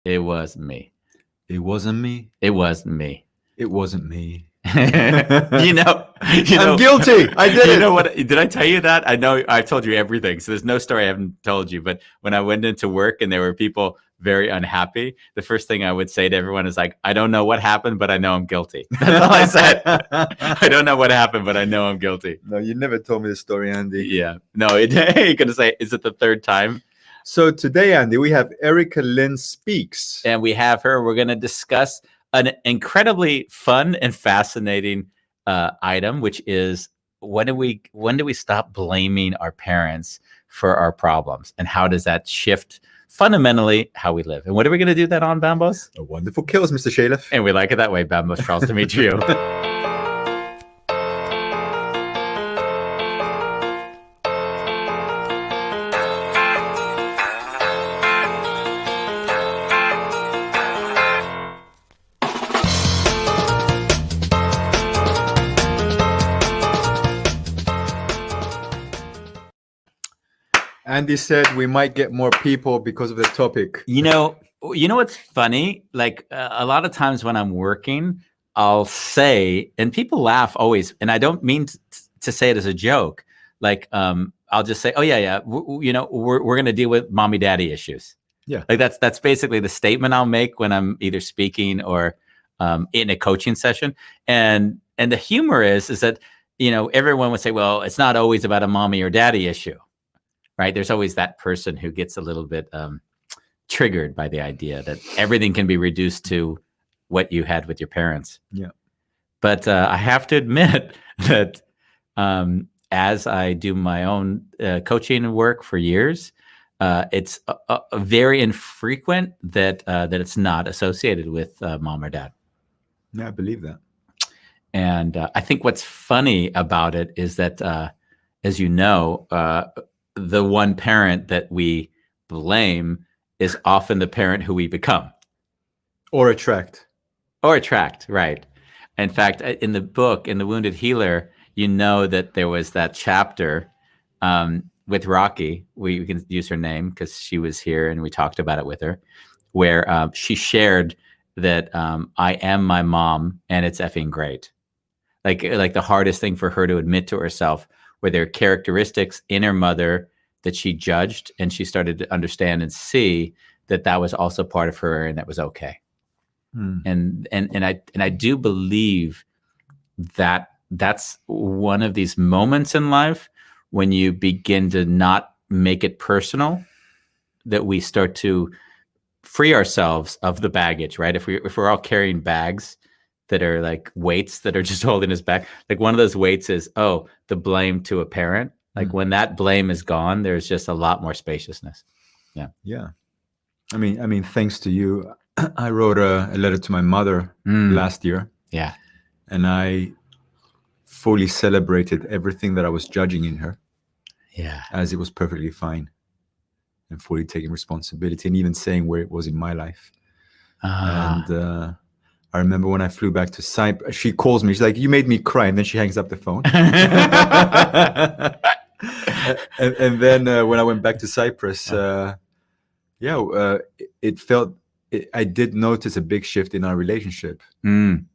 It was me. It wasn't me. It was me. It wasn't me. you know, I'm guilty. I did you it. know what? Did I tell you that? I know I've told you everything. So there's no story I haven't told you. But when I went into work and there were people very unhappy, the first thing I would say to everyone is like, I don't know what happened, but I know I'm guilty. That's all I said. I don't know what happened, but I know I'm guilty. No, you never told me the story, Andy. Yeah. No, you're going to say, is it the third time? So today, Andy, we have Erica Lynn Speaks. And we have her. We're going to discuss an incredibly fun and fascinating item, which is when do we stop blaming our parents for our problems, and how does that shift fundamentally how we live? And what are we going to do that on, Bambos? A wonderful kills, Mr. Shalev. And we like it that way, Bambos. Charles Demetriou. Andy said we might get more people because of the topic. You know what's funny? Like a lot of times when I'm working, I'll say, and people laugh always, and I don't mean to say it as a joke. Like I'll just say, oh yeah, we're going to deal with mommy daddy issues. Yeah, like that's basically the statement I'll make when I'm either speaking or in a coaching session. And the humor is that everyone would say, well, it's not always about a mommy or daddy issue. Right. There's always that person who gets a little bit triggered by the idea that everything can be reduced to what you had with your parents. Yeah. But I have to admit that as I do my own coaching work for years, it's very infrequent that it's not associated with mom or dad. Yeah, I believe that. And I think what's funny about it is that, as you know, the one parent that we blame is often the parent who we become. Or attract, right. In fact, in the book, in The Wounded Healer, that there was that chapter with Rocky. We can use her name because she was here and we talked about it with her, where she shared that I am my mom and it's effing great. Like the hardest thing for her to admit to herself were there characteristics in her mother that she judged, and she started to understand and see that was also part of her, and that was okay. And I do believe that that's one of these moments in life when you begin to not make it personal, that we start to free ourselves of the baggage, right? If we're all carrying bags that are like weights that are just holding us back. Like one of those weights is, the blame to a parent. Like when that blame is gone, there's just a lot more spaciousness. Yeah. Yeah. I mean, thanks to you, I wrote a letter to my mother last year. Yeah. And I fully celebrated everything that I was judging in her. Yeah. As it was perfectly fine. And fully taking responsibility and even saying where it was in my life. And I remember when I flew back to Cyprus, she calls me. She's like, you made me cry. And then she hangs up the phone. and then when I went back to Cyprus, I did notice a big shift in our relationship. And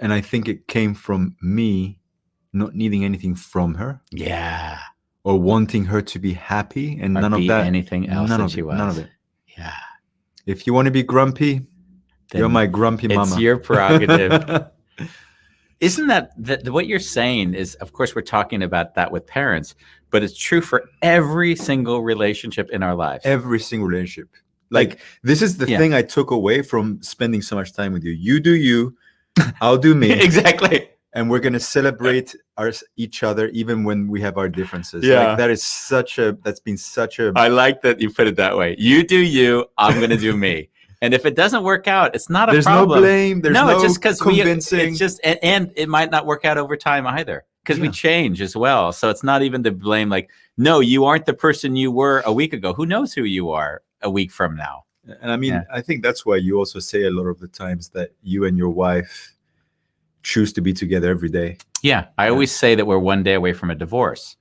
I think it came from me not needing anything from her. Yeah. Or wanting her to be happy and or none of that. Anything else none that of she it, was. None of it. Yeah. If you want to be grumpy, then you're my grumpy mama. It's your prerogative. Isn't that what you're saying is, of course, we're talking about that with parents, but it's true for every single relationship in our lives. Every single relationship. Like this is the thing I took away from spending so much time with you. You do you, I'll do me. Exactly. And we're going to celebrate each other even when we have our differences. Yeah. Like that's been such a... I like that you put it that way. You do you, I'm going to do me. And if it doesn't work out, it's not a problem. There's no blame. There's no it's just convincing. It's just, and it might not work out over time either, because we change as well. So it's not even the blame. Like, no, you aren't the person you were a week ago. Who knows who you are a week from now? And I mean, I think that's why you also say a lot of the times that you and your wife choose to be together every day. Yeah. I always say that we're one day away from a divorce.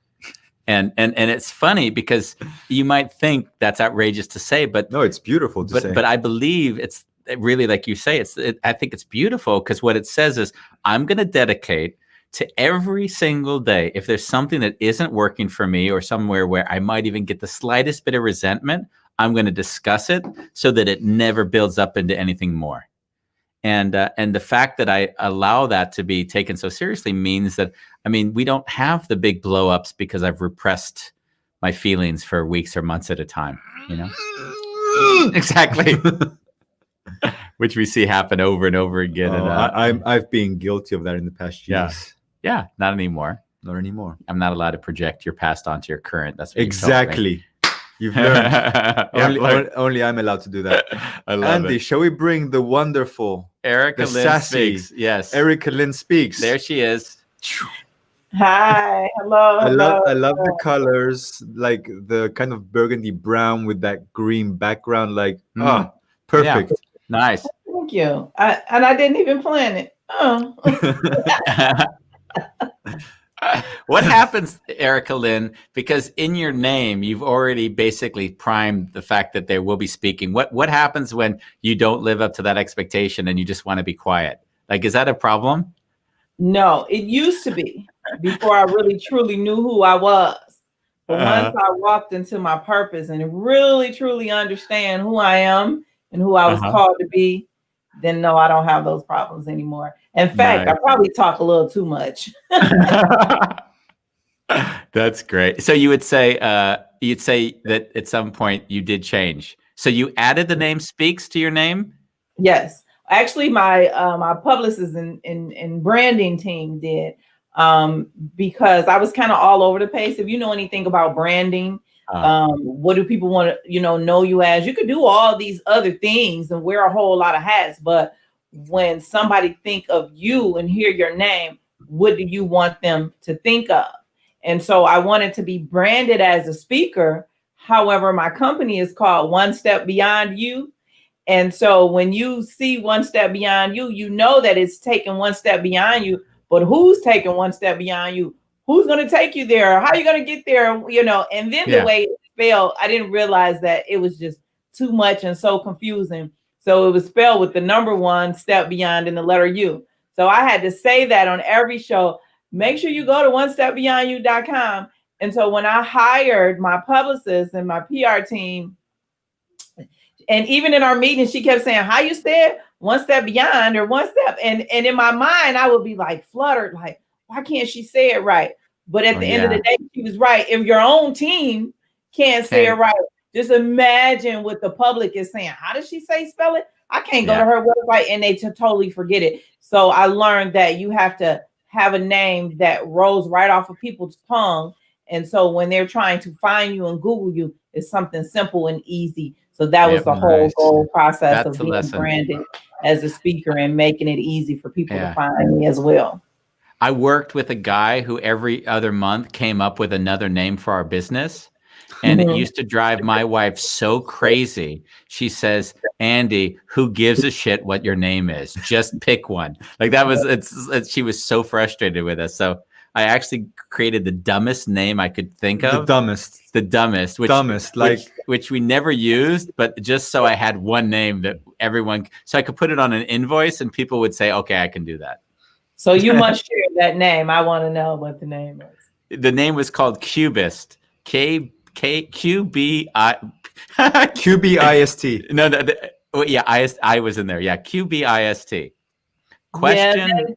And it's funny because you might think that's outrageous to say, but No, it's beautiful to say. But I believe it's really, like you say, I think it's beautiful because what it says is I'm going to dedicate to every single day. If there's something that isn't working for me or somewhere where I might even get the slightest bit of resentment, I'm going to discuss it so that it never builds up into anything more. And the fact that I allow that to be taken so seriously means that, I mean, we don't have the big blow ups because I've repressed my feelings for weeks or months at a time, you know? Exactly. Which we see happen over and over again. I've been guilty of that in the past years. Yeah, not anymore. Not anymore. I'm not allowed to project your past onto your current. That's what exactly. You've learned. Only I'm allowed to do that. I love Andy, it. shall we bring the wonderful Erica the Lynn sassy speaks. Yes. Erica Lynn speaks. There she is. Hi, hello. I love the colors, like the kind of burgundy brown with that green background. Like, perfect. Yeah. Nice. Thank you. I didn't even plan it. Oh. What happens, Erica Lynn? Because in your name, you've already basically primed the fact that they will be speaking. What happens when you don't live up to that expectation and you just want to be quiet? Like, is that a problem? No, it used to be before I really truly knew who I was. But once I walked into my purpose and really truly understand who I am and who I was called to be, then no, I don't have those problems anymore. In fact, I probably talk a little too much. That's great. So you'd say that at some point you did change. So you added the name Speaks to your name? Yes. Actually, my publicist and branding team did, because I was kind of all over the place. If you know anything about branding, what do people want to know you as? You could do all these other things and wear a whole lot of hats, but when somebody think of you and hear your name, what do you want them to think of? And so I wanted to be branded as a speaker. However, my company is called One Step Beyond You. And so when you see One Step Beyond You, you know that it's taking one step beyond you, but who's taking one step beyond you? Who's going to take you there? How are you going to get there? And then the way it spelled, I didn't realize that it was just too much and so confusing. So it was spelled with the number one step beyond and the letter U. So I had to say that on every show. Make sure you go to onestepbeyondyou.com. And so when I hired my publicist and my PR team, and even in our meeting, she kept saying, how you said one step beyond or one step. And in my mind, I would be like fluttered, like, why can't she say it right? But at the end of the day, she was right. If your own team can't say it right, just imagine what the public is saying. How does she spell it? I can't go to her website and they totally forget it. So I learned that you have to have a name that rolls right off of people's tongue. And so when they're trying to find you and Google you, it's something simple and easy. So that was the whole goal process of being branded as a speaker and making it easy for people to find me as well. I worked with a guy who every other month came up with another name for our business. And it used to drive my wife so crazy. She says, Andy, who gives a shit what your name is? Just pick one. Like that was, she was so frustrated with us. So I actually created the dumbest name I could think of. The dumbest, which we never used, but just so I had one name that everyone, so I could put it on an invoice and people would say, okay, I can do that. So you must share that name. I want to know what the name is. The name was called Cubist. QBIST. I was in there. Yeah, QBIST. Question.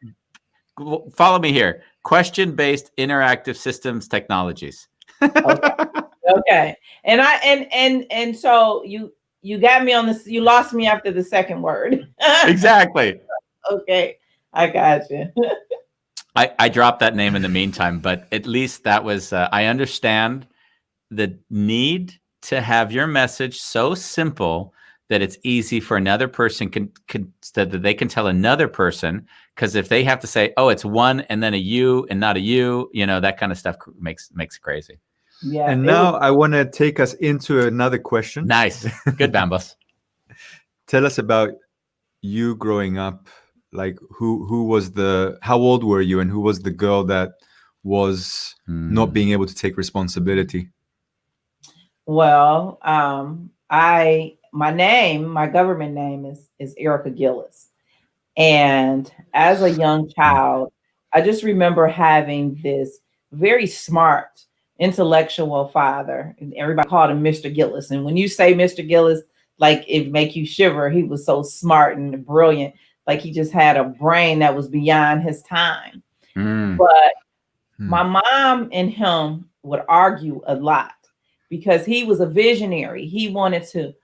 Follow me here. Question-based interactive systems technologies. Okay. And so you got me on this. You lost me after the second word. Exactly. Okay, I got you. I dropped that name in the meantime, but at least that was, I understand the need to have your message so simple that it's easy for another person that they can tell another person, because if they have to say, oh, it's one and then a U and not a U, that kind of stuff makes it crazy. Yeah. And now I want to take us into another question. Nice. Good, Bambos. Tell us about you growing up. Like how old were you and who was the girl that was not being able to take responsibility? Well, my government name is Erica Gillis. And as a young child, I just remember having this very smart, intellectual father. And everybody called him Mr. Gillis. And when you say Mr. Gillis, like it make you shiver. He was so smart and brilliant. Like he just had a brain that was beyond his time. But my mom and him would argue a lot because he was a visionary. He wanted to,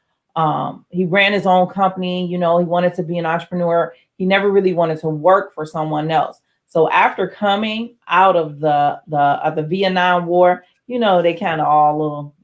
he ran his own company, he wanted to be an entrepreneur. He never really wanted to work for someone else. So after coming out of the Vietnam War, they kind of all little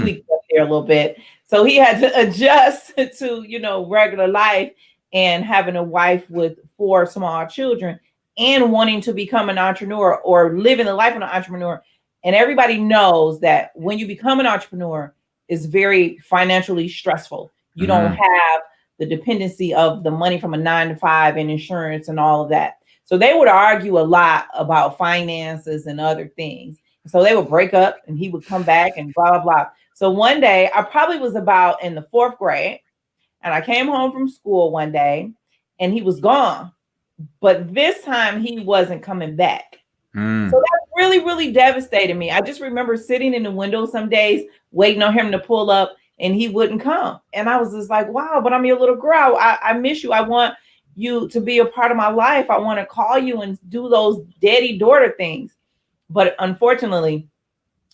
tweaked up there a little bit. So he had to adjust to, regular life and having a wife with 4 small children and wanting to become an entrepreneur or living the life of an entrepreneur. And everybody knows that when you become an entrepreneur, it's very financially stressful. You don't have the dependency of the money from a 9-to-5 and insurance and all of that. So they would argue a lot about finances and other things. So they would break up and he would come back and blah, blah, blah. So one day I probably was about in the 4th grade and I came home from school one day and he was gone. But this time he wasn't coming back. So that really, really devastated me. I just remember sitting in the window some days waiting on him to pull up and he wouldn't come. And I was just like, wow, but I'm your little girl. I miss you. I want you to be a part of my life. I want to call you and do those daddy daughter things. But unfortunately,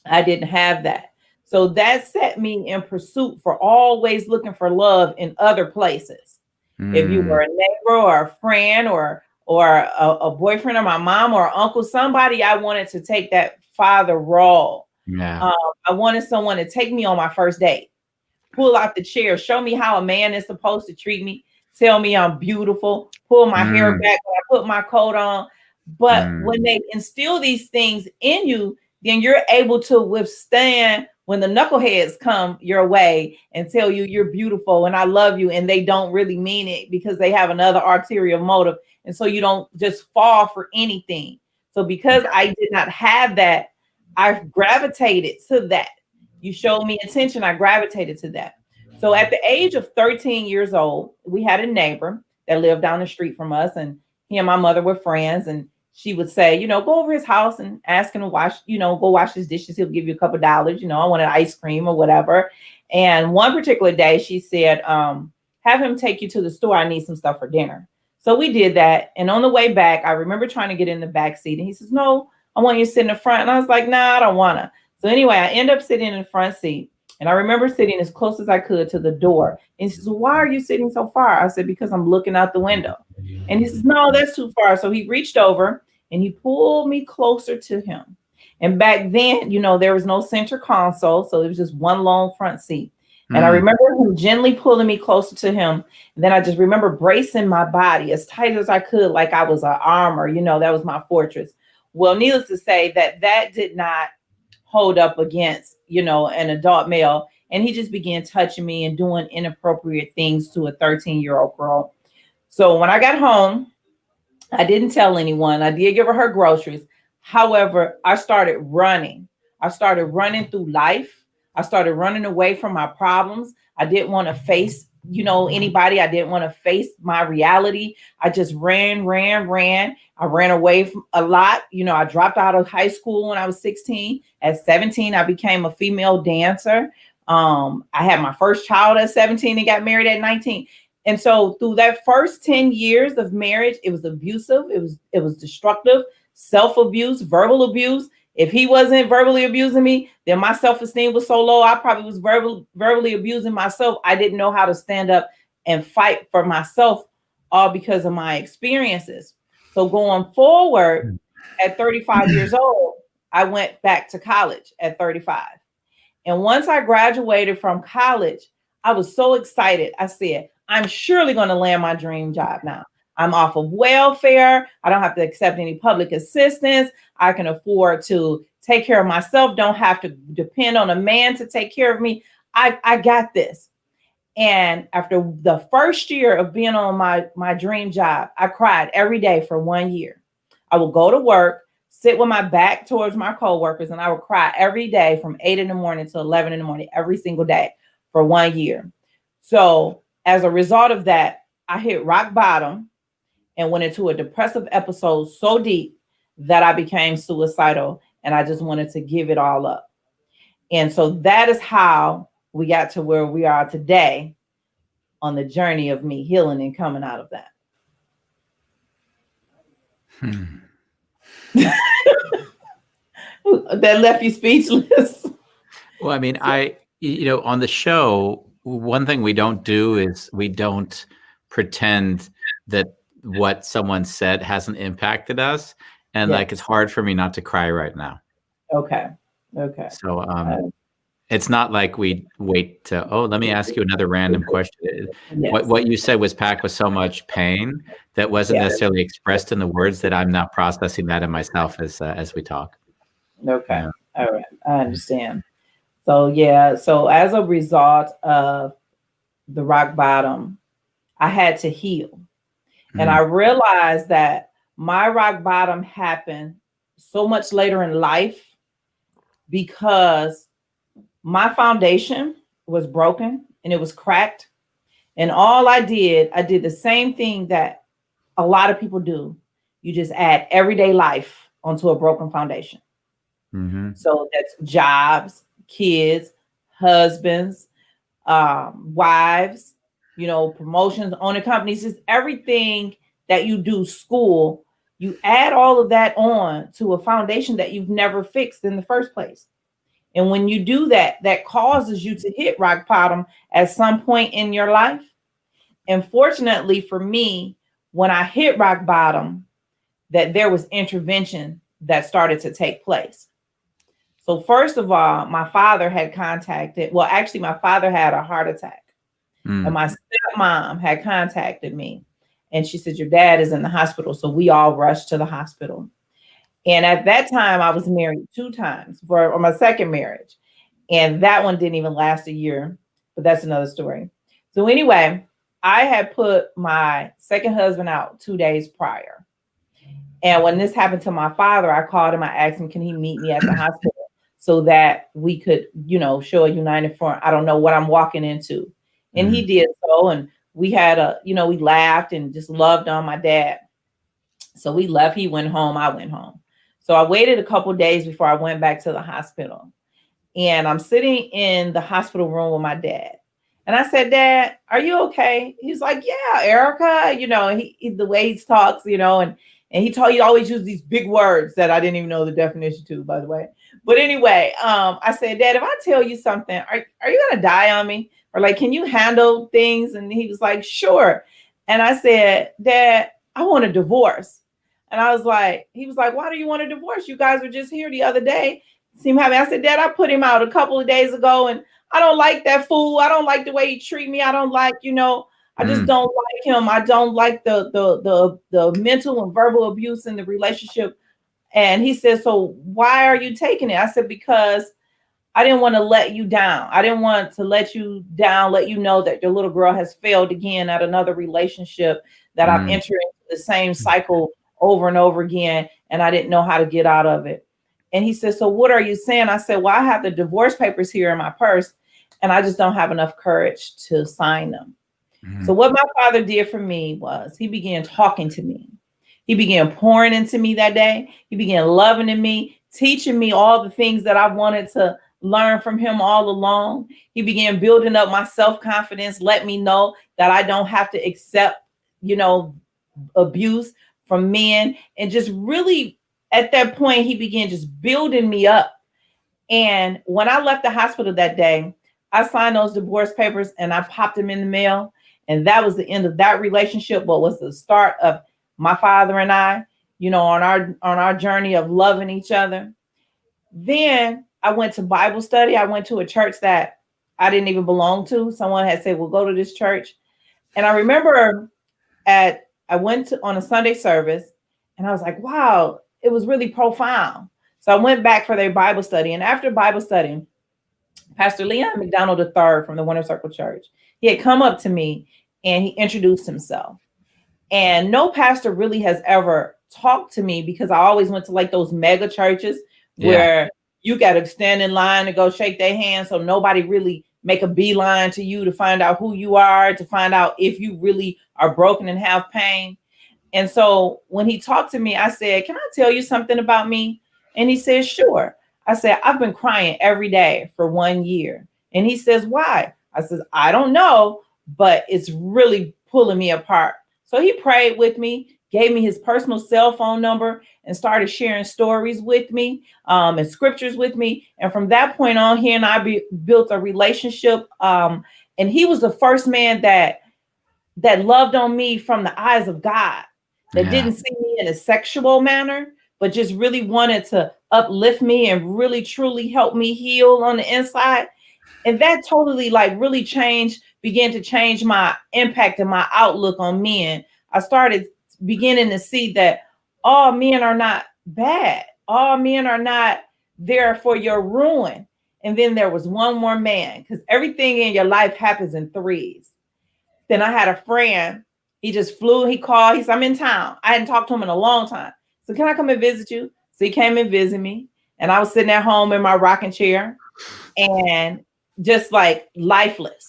I didn't have that. So that set me in pursuit for always looking for love in other places. If you were a neighbor or a friend or a boyfriend or my mom or uncle, somebody, I wanted to take that father role. Yeah. I wanted someone to take me on my first date, pull out the chair, show me how a man is supposed to treat me, tell me I'm beautiful, pull my hair back when I put my coat on. But when they instill these things in you, then you're able to withstand when the knuckleheads come your way and tell you you're beautiful and I love you, and they don't really mean it because they have another ulterior motive. And so you don't just fall for anything. So because I did not have that, I gravitated to that. You showed me attention, I gravitated to that. So at the age of 13 years old, we had a neighbor that lived down the street from us, and he and my mother were friends. And she would say, go over his house and ask him to wash, go wash his dishes. He'll give you a couple dollars. I wanted ice cream or whatever. And one particular day she said, have him take you to the store. I need some stuff for dinner. So we did that. And on the way back, I remember trying to get in the back seat. And he says, no, I want you to sit in the front. And I was like, nah, I don't want to. So anyway, I end up sitting in the front seat. And I remember sitting as close as I could to the door. And he says, well, why are you sitting so far? I said, because I'm looking out the window. And he says, no, that's too far. So he reached over and he pulled me closer to him. And back then, there was no center console. So it was just one long front seat. And I remember him gently pulling me closer to him. And then I just remember bracing my body as tight as I could, like I was an armor, that was my fortress. Well, needless to say that did not hold up against, an adult male. And he just began touching me and doing inappropriate things to a 13-year-old girl. So when I got home, I didn't tell anyone. I did give her groceries. However, I started running. I started running through life. I started running away from my problems. I didn't want to face, anybody. I didn't want to face my reality. I just ran. I ran away from a lot. I dropped out of high school when I was 16. At 17, I became a female dancer. I had my first child at 17 and got married at 19. And so through that first 10 years of marriage, it was abusive. It was destructive, self-abuse, verbal abuse. If he wasn't verbally abusing me, then my self-esteem was so low, I probably was verbally abusing myself. I didn't know how to stand up and fight for myself, all because of my experiences. So going forward, at 35 years old, I went back to college at 35. And once I graduated from college, I was so excited. I said, I'm surely going to land my dream job now. I'm off of welfare. I don't have to accept any public assistance. I can afford to take care of myself. Don't have to depend on a man to take care of me. I got this. And after the first year of being on my dream job, I cried every day for 1 year. I would go to work, sit with my back towards my coworkers, and I would cry every day from 8 in the morning to 11 in the morning, every single day for 1 year. So as a result of that, I hit rock bottom and went into a depressive episode so deep that I became suicidal, and I just wanted to give it all up. And so that is how we got to where we are today on the journey of me healing and coming out of that. That left you speechless. Well, I mean, on the show, one thing we don't do is we don't pretend that what someone said hasn't impacted us. And like, it's hard for me not to cry right now. Okay. So it's not like we wait to, let me ask you another random question. Yes. What you said was packed with so much pain that wasn't necessarily expressed in the words, that I'm not processing that in myself as we talk. Okay. Yeah. All right. I understand. So so as a result of the rock bottom, I had to heal. And I realized that my rock bottom happened so much later in life because my foundation was broken and it was cracked. And all I did the same thing that a lot of people do. You just add everyday life onto a broken foundation. Mm-hmm. So that's jobs, kids, husbands, wives, promotions, owning companies, just everything that you do, school, you add all of that on to a foundation that you've never fixed in the first place. And when you do that, that causes you to hit rock bottom at some point in your life. And fortunately for me, when I hit rock bottom, that there was intervention that started to take place. So first of all, my father had contacted, my father had a heart attack. And my stepmom had contacted me. And she said, your dad is in the hospital. So we all rushed to the hospital. And at that time, I was married 2 times for my second marriage. And that one didn't even last a year. But that's another story. So anyway, I had put my second husband out 2 days prior. And when this happened to my father, I called him. I asked him, can he meet me at the hospital so that we could, show a united front? I don't know what I'm walking into. And he did so. And we had we laughed and just loved on my dad. So we left. He went home. I went home. So I waited a couple of days before I went back to the hospital. And I'm sitting in the hospital room with my dad. And I said, Dad, are you okay? He's like, yeah, Erica, he the way he talks, and he always used these big words that I didn't even know the definition to, by the way. But anyway, I said, Dad, if I tell you something, are you going to die on me? Or like, can you handle things? And he was like, sure. And I said, Dad, I want a divorce. And he was like, why do you want a divorce? You guys were just here the other day. Seem happy. I said, Dad, I put him out a couple of days ago and I don't like that fool. I don't like the way he treat me. I don't like, I just don't like him. I don't like the mental and verbal abuse in the relationship. And he said, so why are you taking it? I said, because I didn't want to let you down. I didn't want to let you down, let you know that your little girl has failed again at another relationship, that I'm entering the same cycle over and over again. And I didn't know how to get out of it. And he said, so what are you saying? I said, well, I have the divorce papers here in my purse and I just don't have enough courage to sign them. So what my father did for me was he began talking to me. He began pouring into me that day. He began loving in me, teaching me all the things that I wanted to learn from him all along. He began building up my self-confidence, let me know that I don't have to accept, abuse from men. And just really at that point, he began just building me up. And when I left the hospital that day, I signed those divorce papers and I popped them in the mail. And that was the end of that relationship, but was the start of my father and I, on our journey of loving each other. Then I went to Bible study. I went to a church that I didn't even belong to. Someone had said, well, go to this church. And I remember I went on a Sunday service and I was like, wow, it was really profound. So I went back for their Bible study. And after Bible study, Pastor Leon McDonald III from the Winter Circle Church, he had come up to me and he introduced himself. And no pastor really has ever talk to me, because I always went to like those mega churches where you got to stand in line to go shake their hand, so nobody really make a beeline to you to find out who you are, to find out if you really are broken and have pain. And so when he talked to me, I said, "Can I tell you something about me?" And he said, "Sure." I said, "I've been crying every day for 1 year." And he says, "Why?" I says, "I don't know, but it's really pulling me apart." So he prayed with me, gave me his personal cell phone number, and started sharing stories with me, and scriptures with me. And from that point on, he and I built a relationship. And he was the first man that loved on me from the eyes of God, that didn't see me in a sexual manner, but just really wanted to uplift me and really truly help me heal on the inside. And that totally really began to change my impact and my outlook on men. I started beginning to see that all men are not bad. All men are not there for your ruin. And then there was one more man, because everything in your life happens in threes. Then I had a friend. He just flew. He called. He said, "I'm in town." I hadn't talked to him in a long time. So, "Can I come and visit you?" So he came and visited me. And I was sitting at home in my rocking chair and just like lifeless,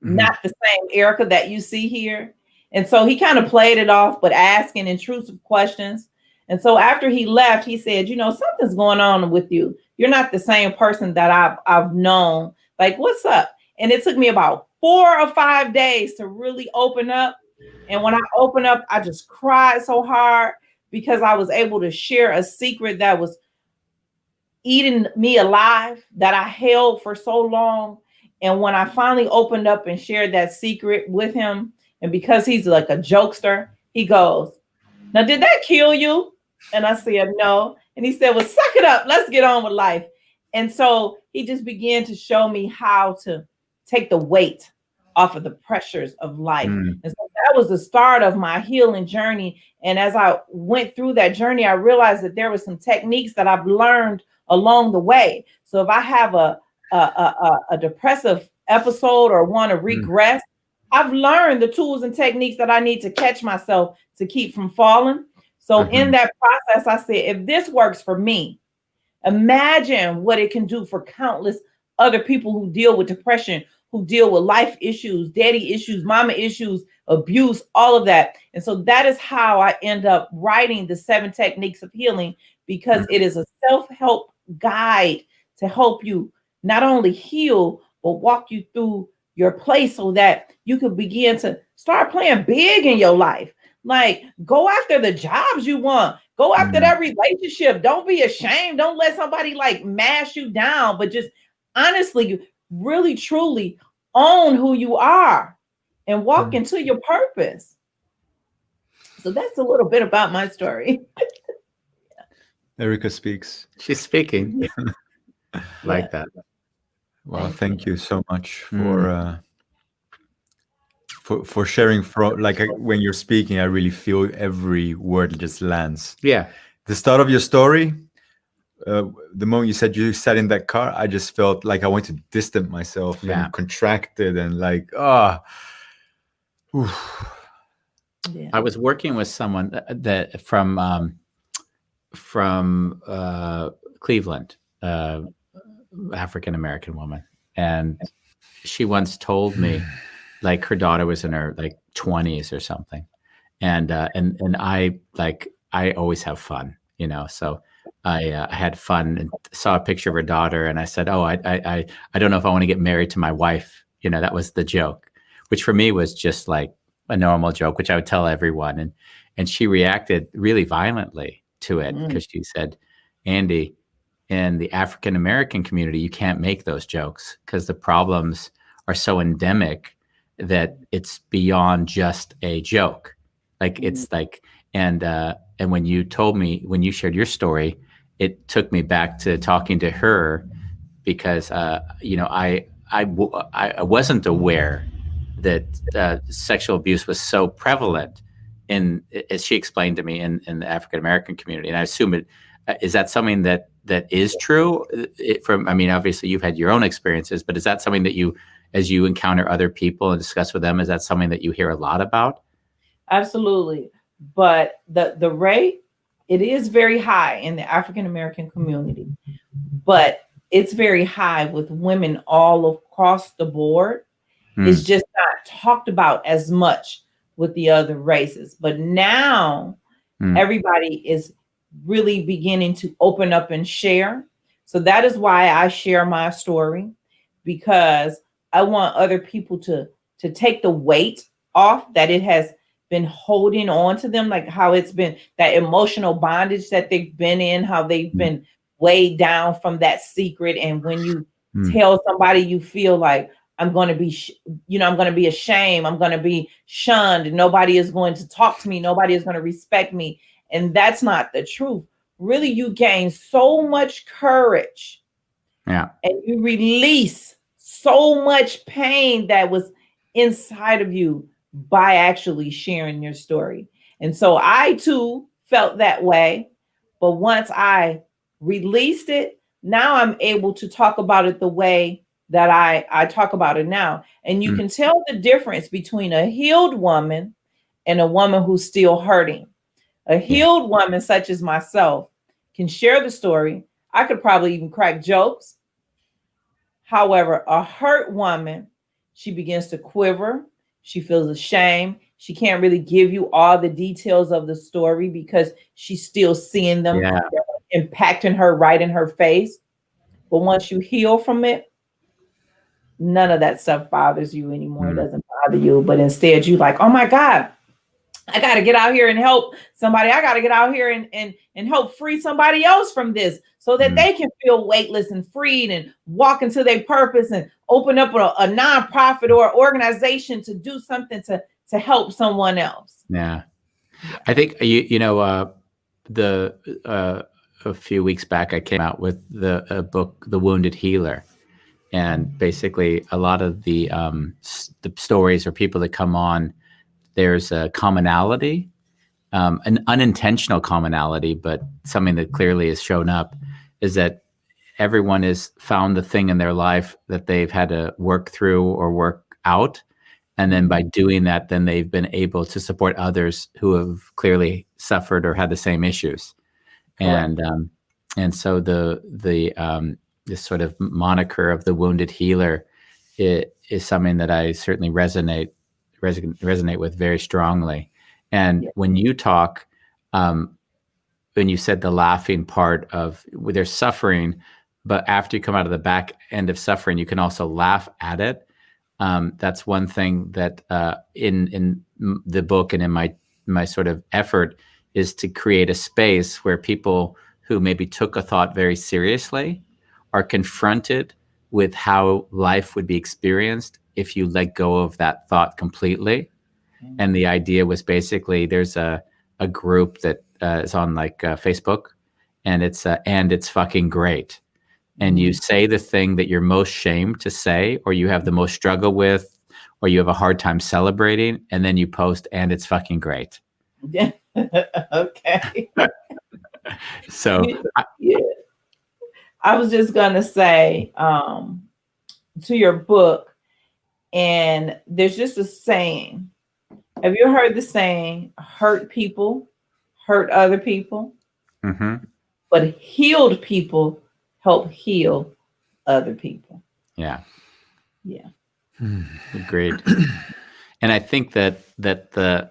not the same Erica that you see here. And so he kind of played it off, but asking intrusive questions. And so after he left, he said, "Something's going on with you. You're not the same person that I've known. Like, what's up?" And it took me about 4 or 5 days to really open up. And when I opened up, I just cried so hard, because I was able to share a secret that was eating me alive, that I held for so long. And when I finally opened up and shared that secret with him, and because he's like a jokester, he goes, "Now, did that kill you?" And I said, "No." And he said, "Well, suck it up. Let's get on with life." And so he just began to show me how to take the weight off of the pressures of life. And so that was the start of my healing journey. And as I went through that journey, I realized that there were some techniques that I've learned along the way. So if I have a depressive episode or want to regress, I've learned the tools and techniques that I need to catch myself to keep from falling. So in that process, I said, if this works for me, imagine what it can do for countless other people who deal with depression, who deal with life issues, daddy issues, mama issues, abuse, all of that. And so that is how I end up writing the 7 Techniques of Healing, because it is a self-help guide to help you not only heal, but walk you through your place so that you can begin to start playing big in your life. Like, go after the jobs you want. Go after that relationship. Don't be ashamed. Don't let somebody mash you down, but just honestly, really, truly own who you are and walk into your purpose. So that's a little bit about my story. Erica speaks. She's speaking. Like that. Well, thank you so much for sharing. When you're speaking, I really feel every word just lands. Yeah. The start of your story, the moment you said you sat in that car, I just felt like I wanted to distance myself and contracted and I was working with someone that from Cleveland, African American woman, and she once told me her daughter was in her 20s or something, and I always have fun, so I had fun and saw a picture of her daughter, and I said, "Oh, I don't know if I want to get married to my wife." That was the joke, which for me was just like a normal joke, which I would tell everyone, and she reacted really violently to it, because she said, "Andy, in the African American community, you can't make those jokes because the problems are so endemic that it's beyond just a joke." It's and when you told me, when you shared your story, it took me back to talking to her, because I wasn't aware that sexual abuse was so prevalent as she explained to me, in the African American community. And I assume is that something that is true? Obviously you've had your own experiences, but is that something that you, as you encounter other people and discuss with them, is that something that you hear a lot about? Absolutely. But the rate it is very high in the African American community, but it's very high with women all across the board. It's just not talked about as much with the other races. But now everybody is really beginning to open up and share. So that is why I share my story, because I want other people to take the weight off that it has been holding on to them, like how it's been that emotional bondage that they've been in, how they've been weighed down from that secret. And when you tell somebody, you feel like, I'm going to be, I'm going to be ashamed. I'm going to be shunned. Nobody is going to talk to me. Nobody is going to respect me. And that's not the truth. Really, you gain so much courage. Yeah. And you release so much pain that was inside of you by actually sharing your story. And so I too felt that way. But once I released it, now I'm able to talk about it the way that I talk about it now. And you can tell the difference between a healed woman and a woman who's still hurting. A healed woman, such as myself, can share the story. I could probably even crack jokes. However, a hurt woman, she begins to quiver. She feels ashamed. She can't really give you all the details of the story because she's still seeing them impacting her right in her face. But once you heal from it, none of that stuff bothers you anymore. It doesn't bother you. But instead, you like, oh my God, I got to get out here and help somebody. I got to get out here and help free somebody else from this so that they can feel weightless and freed and walk into their purpose and open up a nonprofit or organization to do something to help someone else. Yeah. I think, a few weeks back, I came out with a book, The Wounded Healer. And basically a lot of the stories or people that come on, there's a commonality, an unintentional commonality, but something that clearly has shown up is that everyone has found the thing in their life that they've had to work through or work out. And then by doing that, then they've been able to support others who have clearly suffered or had the same issues. Correct. And so this sort of moniker of the wounded healer is something that I certainly resonate with very strongly. And when you talk, when you said the laughing part of where there's suffering, but after you come out of the back end of suffering, you can also laugh at it. That's one thing that in the book and in my sort of effort is to create a space where people who maybe took a thought very seriously are confronted with how life would be experienced if you let go of that thought completely. And the idea was basically there's a group that is on like Facebook, and it's fucking great. And you say the thing that you're most shamed to say, or you have the most struggle with, or you have a hard time celebrating, and then you post, and it's fucking great. Yeah. Okay. So I was just gonna say to your book, and there's just a saying. Have you heard the saying, hurt people hurt other people, but healed people help heal other people? Yeah. Yeah. Agreed. And I think that the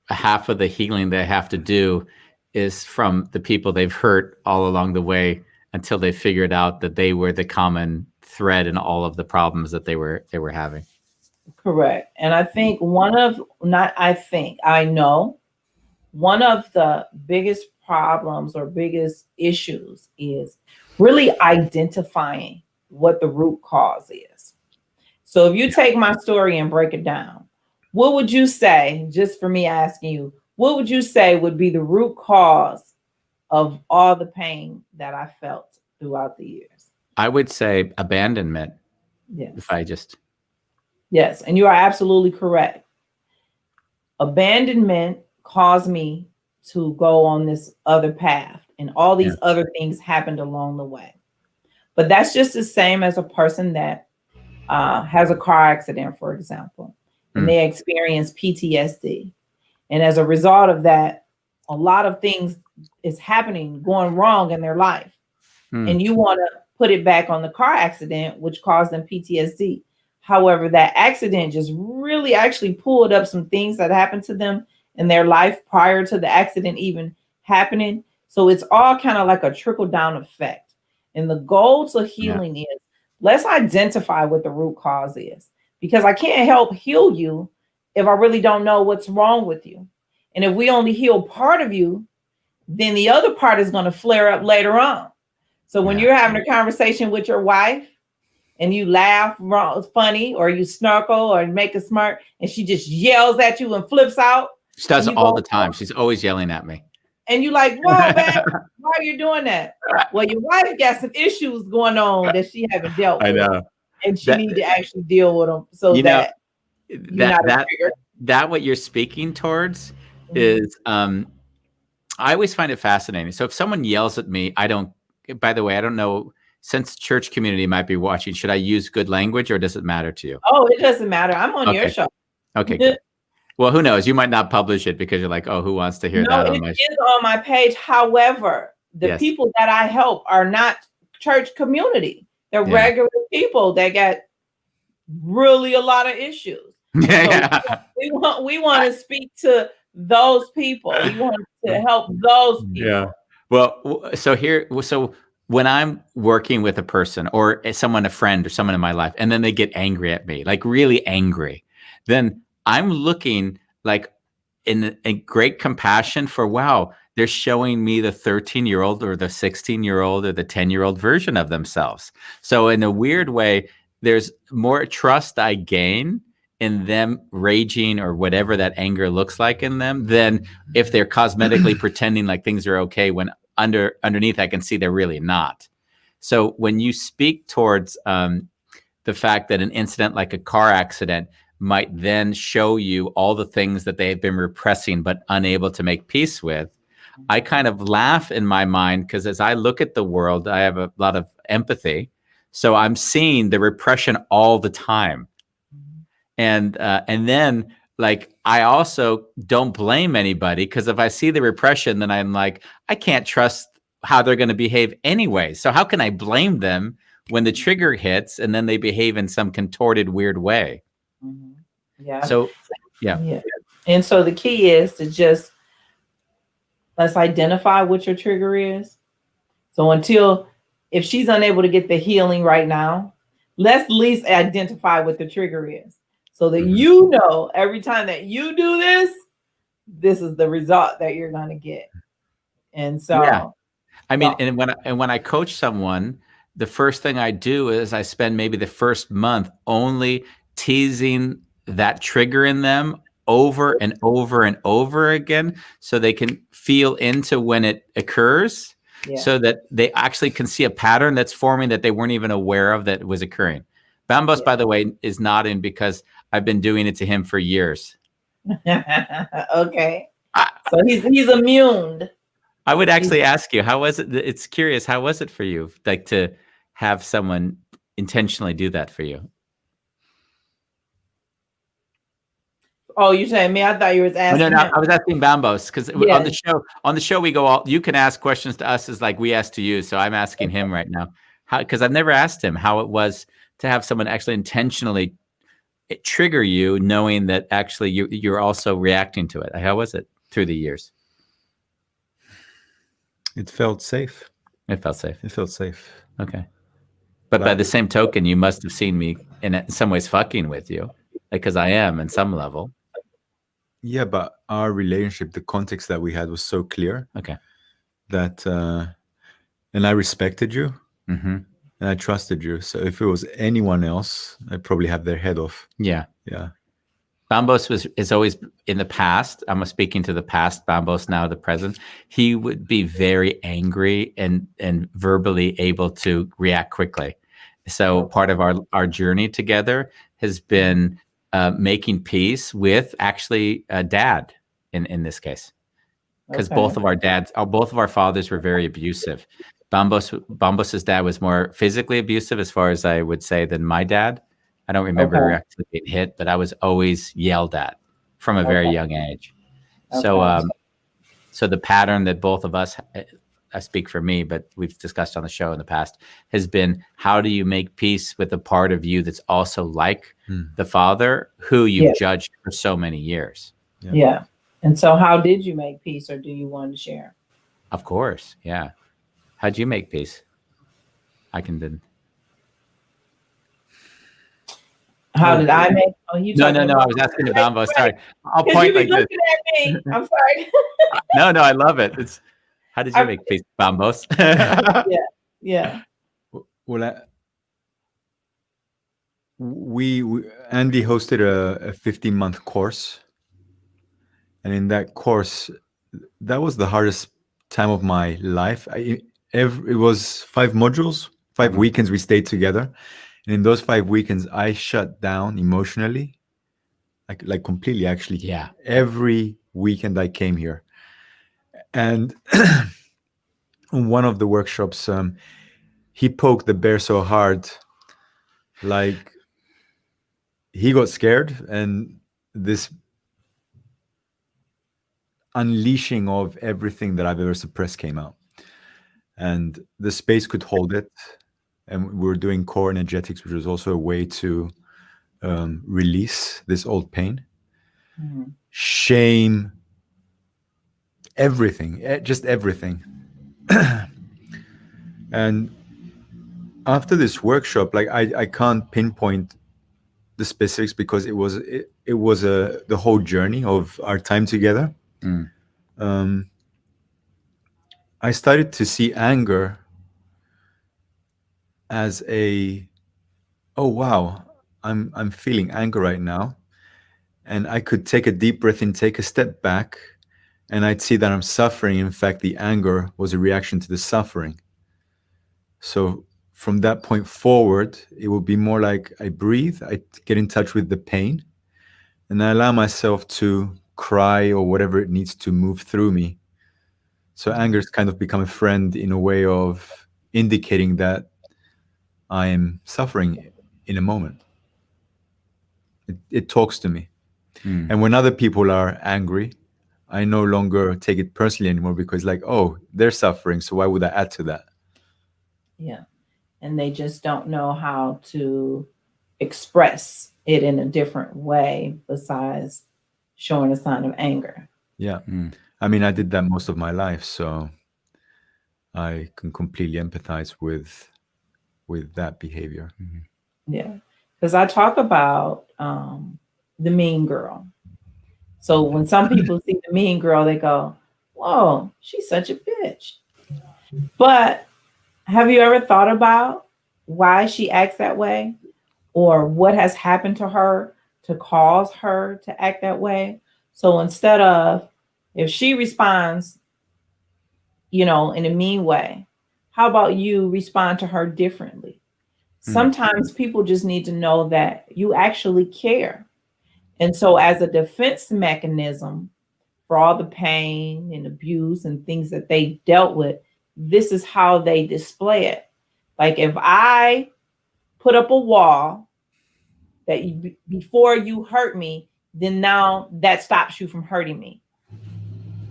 half of the healing they have to do is from the people they've hurt all along the way until they figured out that they were the common thread in all of the problems that they were having. Correct. And I think I know one of the biggest problems or biggest issues is really identifying what the root cause is. So if you take my story and break it down, what would you say, just for me asking you, what would you say would be the root cause of all the pain that I felt throughout the years? I would say abandonment. Yes. Yes, and you are absolutely correct. Abandonment caused me to go on this other path, and all these other things happened along the way. But that's just the same as a person that has a car accident, for example, and they experience PTSD. And as a result of that, a lot of things is happening, going wrong in their life. And you want to put it back on the car accident, which caused them PTSD. However, that accident just really actually pulled up some things that happened to them in their life prior to the accident even happening. So it's all kind of like a trickle down effect. And the goal to healing is, let's identify what the root cause is, because I can't help heal you if I really don't know what's wrong with you. And if we only heal part of you, then the other part is going to flare up later on. So when you're having a conversation with your wife and you laugh funny, or you snarkle or make a smirk, and she just yells at you and flips out. She does it all the time. She's always yelling at me. And you're like, whoa, man, why are you doing that? Well, your wife got some issues going on that she haven't dealt with. I know. And she need to actually deal with them. So that what you're speaking towards is, I always find it fascinating. So if someone yells at me, by the way, I don't know, since church community might be watching, should I use good language, or does it matter to you? Oh, it doesn't matter. I'm on your show. Okay, good. Well, who knows? You might not publish it because you're like, oh, who wants to hear that on my show? It is on my page. However, the people that I help are not church community. They're regular people that got really a lot of issues. So we want to speak to those people. We want to help those people. Yeah. Well, so when I'm working with a person or someone, a friend or someone in my life, and then they get angry at me, like really angry, then I'm looking like in great compassion for, wow, they're showing me the 13-year-old or the 16-year-old or the 10-year-old version of themselves. So in a weird way, there's more trust I gain in them raging or whatever that anger looks like in them than if they're cosmetically pretending like things are okay when underneath I can see they're really not. So when you speak towards the fact that an incident like a car accident might then show you all the things that they've been repressing but unable to make peace with, I kind of laugh in my mind, because as I look at the world, I have a lot of empathy. So I'm seeing the repression all the time. And then, like, I also don't blame anybody, because if I see the repression, then I'm like, I can't trust how they're going to behave anyway. So how can I blame them when the trigger hits and then they behave in some contorted, weird way? Yeah. So, yeah. And so the key is to just, let's identify what your trigger is. So if she's unable to get the healing right now, let's at least identify what the trigger is, so that you know every time that you do this is the result that you're going to get. And so, I mean, and when I coach someone, the first thing I do is I spend maybe the first month only teasing that trigger in them over and over and over again, so they can feel into when it occurs, so that they actually can see a pattern that's forming that they weren't even aware of that was occurring. Bambos, by the way, is nodding because I've been doing it to him for years. Okay. So he's immune. I would actually ask you, how was it? It's curious. How was it for you, like, to have someone intentionally do that for you? Oh, you're saying me? I thought you was asking. No, I was asking Bambos, because on the show we go you can ask questions to us as like we ask to you. So I'm asking him right now, because I've never asked him how it was to have someone actually intentionally trigger you, knowing that actually you're also reacting to it. How was it through the years? It felt safe. It felt safe. Okay. But by the same token, you must have seen me in some ways fucking with you, because I am in some level. Yeah, but our relationship, the context that we had was so clear. Okay. That, and I respected you, and I trusted you. So if it was anyone else, I'd probably have their head off. Yeah. Yeah. Bambos is always in the past. I'm speaking to the past. Bambos now the present. He would be very angry and verbally able to react quickly. So part of our journey together has been making peace with actually dad in this case, because both of our fathers were very abusive. Bambos's dad was more physically abusive, as far as I would say, than my dad. I don't remember actually being hit, but I was always yelled at from a very young age. So So the pattern that both of us, I speak for me, but we've discussed on the show in the past, has been, how do you make peace with a part of you that's also like the father who you've judged for so many years? Yeah. And so how did you make peace, or do you want to share? Of course. Yeah. How'd you make peace? I can then. How did I make? Oh, you No. I was asking to Bambo. Sorry. I'll point like this. Looking at me. I'm sorry. No, I love it. It's, how did you make peace, Bambos? Yeah. Well, we Andy hosted a 15-month course, and in that course, that was the hardest time of my life. It was 5 modules, 5 weekends we stayed together, and in those 5 weekends, I shut down emotionally, like completely. Actually, every weekend I came here, and on one of the workshops, he poked the bear so hard, like he got scared, and this unleashing of everything that I've ever suppressed came out, and the space could hold it. And we were doing core energetics, which was also a way to release this old pain, shame, everything, just everything. And after this workshop, like I can't pinpoint the specifics, because it was the whole journey of our time together. I started to see anger as oh wow, I'm feeling anger right now, and I could take a deep breath in, take a step back, and I'd see that I'm suffering. In fact, the anger was a reaction to the suffering. So from that point forward, it will be more like I breathe, I get in touch with the pain, and I allow myself to cry or whatever it needs to move through me. So anger has kind of become a friend in a way of indicating that I am suffering in a moment. It talks to me. And when other people are angry, I no longer take it personally anymore, because like, oh, they're suffering, so why would I add to that? Yeah. And they just don't know how to express it in a different way besides showing a sign of anger. Yeah. I mean, I did that most of my life, so I can completely empathize with that behavior. Yeah. Because I talk about the mean girl. So when some people see the mean girl, they go, whoa, she's such a bitch. But have you ever thought about why she acts that way, or what has happened to her to cause her to act that way? So instead of, if she responds, in a mean way, how about you respond to her differently? Sometimes people just need to know that you actually care. And so as a defense mechanism for all the pain and abuse and things that they dealt with, this is how they display it. Like if I put up a wall that before you hurt me, then now that stops you from hurting me.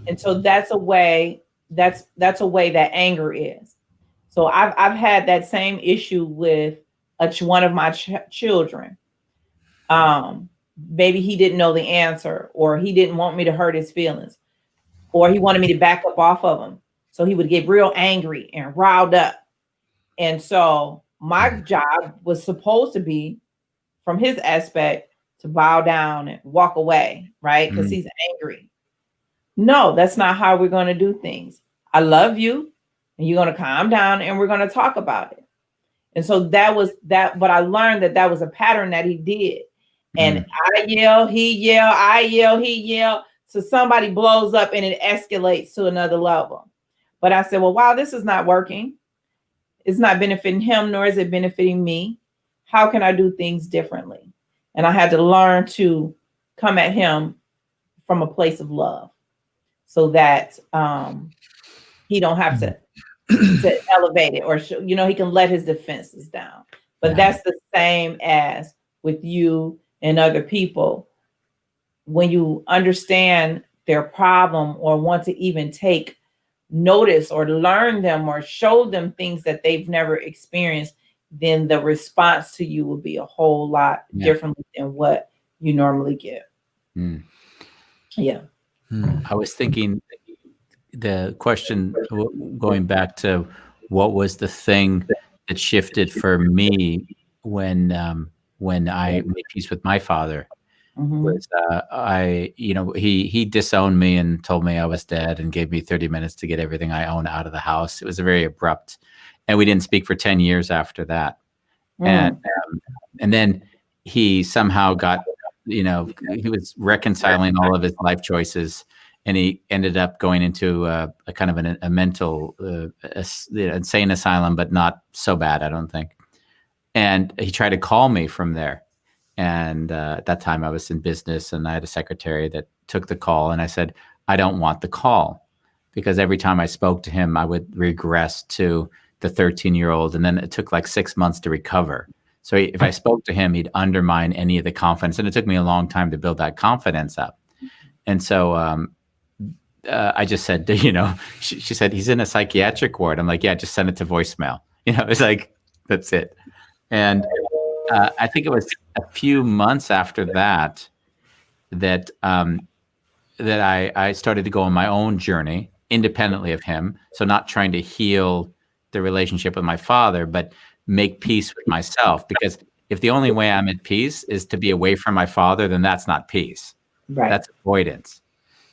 And so that's a way that anger is. So I've had that same issue with one of my children. Maybe he didn't know the answer, or he didn't want me to hurt his feelings, or he wanted me to back up off of him. So he would get real angry and riled up. And so my job was supposed to be, from his aspect, to bow down and walk away, right? Because he's angry. No, that's not how we're going to do things. I love you, and you're going to calm down, and we're going to talk about it. And so that was that. But I learned that was a pattern that he did. And I yell, he yell, I yell, he yell. So somebody blows up and it escalates to another level. But I said, well, wow, this is not working. It's not benefiting him, nor is it benefiting me. How can I do things differently? And I had to learn to come at him from a place of love, so that he don't have to elevate it, or he can let his defenses down. But that's the same as with you and other people. When you understand their problem or want to even take notice or learn them or show them things that they've never experienced, then the response to you will be a whole lot differently than what you normally get. Yeah. I was thinking the question going back to what was the thing that shifted for me when I made peace with my father was he disowned me and told me I was dead and gave me 30 minutes to get everything I own out of the house. It was very abrupt, and we didn't speak for 10 years after that. And then he somehow got, he was reconciling all of his life choices, and he ended up going into a kind of a mental insane asylum, but not so bad, I don't think. And he tried to call me from there. And at that time I was in business, and I had a secretary that took the call, and I said, I don't want the call, because every time I spoke to him, I would regress to the 13-year-old. And then it took like 6 months to recover. So if I spoke to him, he'd undermine any of the confidence. And it took me a long time to build that confidence up. And so I just said, she said, he's in a psychiatric ward. I'm like, yeah, just send it to voicemail. It's like, that's it. And I think it was a few months after that I started to go on my own journey independently of him. So not trying to heal the relationship with my father, but make peace with myself. Because if the only way I'm at peace is to be away from my father, then that's not peace. Right. That's avoidance.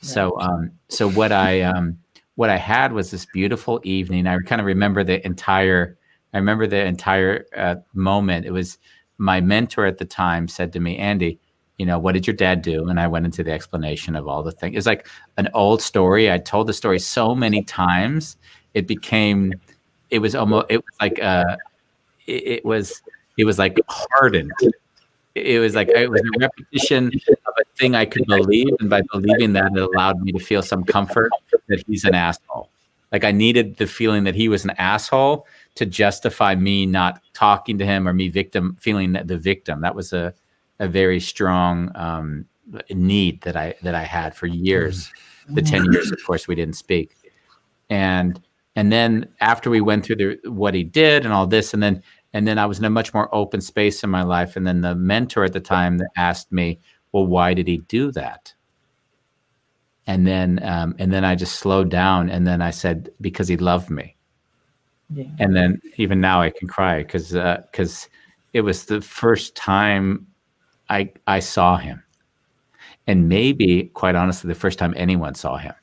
Right. So what I had was this beautiful evening. I kind of remember the entire moment. It was my mentor at the time said to me, Andy, what did your dad do? And I went into the explanation of all the things. It's like an old story. I told the story so many times. It was like hardened. It was a repetition of a thing I could believe. And by believing that, it allowed me to feel some comfort that he's an asshole. Like I needed the feeling that he was an asshole to justify me not talking to him, or me feeling that the victim. That was a very strong need that I had for years. The 10 years, of course, we didn't speak. And then after we went through what he did and all this, and then I was in a much more open space in my life. And then the mentor at the time asked me, well, why did he do that? And then I just slowed down, and then I said, because he loved me. Yeah. And then even now I can cry because it was the first time I saw him, and maybe, quite honestly, the first time anyone saw him,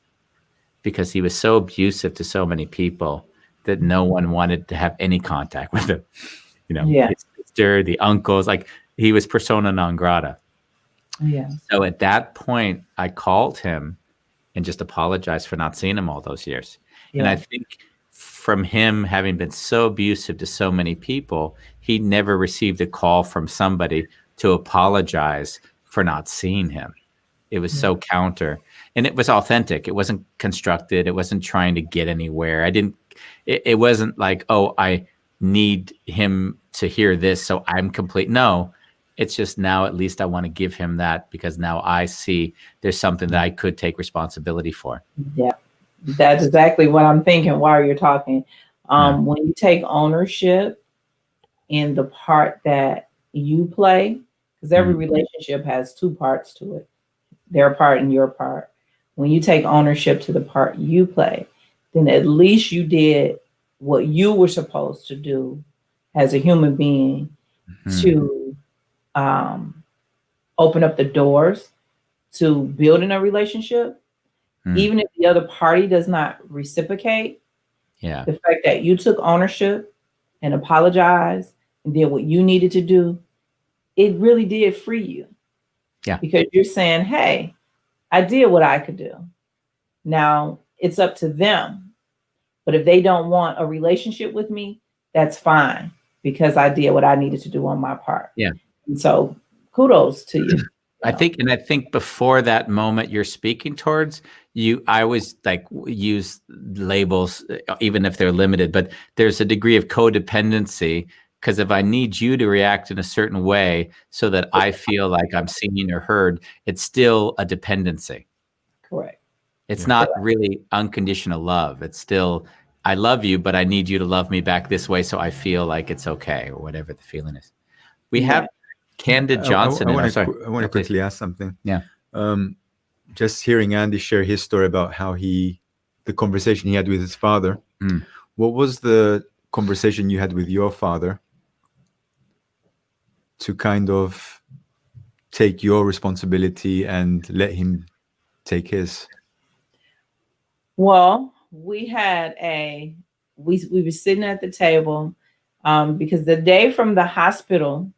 because he was so abusive to so many people that no one wanted to have any contact with him. His sister, the uncles, like he was persona non grata. Yeah. So at that point, I called him and just apologized for not seeing him all those years. Yeah. And I think from him having been so abusive to so many people, he never received a call from somebody to apologize for not seeing him. It was so counter, and it was authentic. It wasn't constructed. It wasn't trying to get anywhere. It wasn't like, oh, I need him to hear this, so I'm complete. No, it's just now at least I want to give him that, because now I see there's something that I could take responsibility for. Yeah, that's exactly what I'm thinking while you're talking. When you take ownership in the part that you play, because every relationship has two parts to it, their part and your part. When you take ownership to the part you play, then at least you did what you were supposed to do as a human being to open up the doors to building a relationship. Even if the other party does not reciprocate, the fact that you took ownership and apologized and did what you needed to do, it really did free you. Yeah. Because you're saying, hey, I did what I could do. Now it's up to them. But if they don't want a relationship with me, that's fine, because I did what I needed to do on my part. Yeah. And so kudos to you. I think before that moment you're speaking towards, I always like use labels, even if they're limited, but there's a degree of codependency, because if I need you to react in a certain way so that I feel like I'm seen or heard, it's still a dependency. Correct. It's not really unconditional love. It's still, I love you, but I need you to love me back this way so I feel like it's okay, or whatever the feeling is. We have Candid Johnson. I want sorry. to quickly ask something. Yeah. Just hearing Andy share his story about how the conversation he had with his father. What was the conversation you had with your father to kind of take your responsibility and let him take his? Well, we had we were sitting at the table because the day from the hospital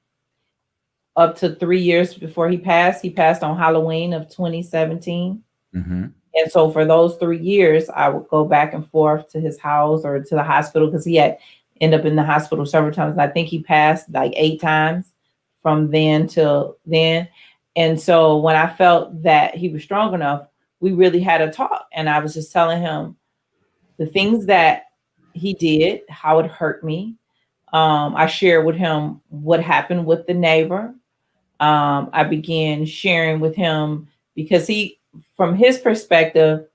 up to 3 years before he passed on Halloween of 2017. And so for those 3 years, I would go back and forth to his house or to the hospital because he had ended up in the hospital several times. And I think he passed like 8 times from then till then. And so when I felt that he was strong enough, we really had a talk. And I was just telling him the things that he did, how it hurt me. I shared with him what happened with the neighbor. I began sharing with him because from his perspective,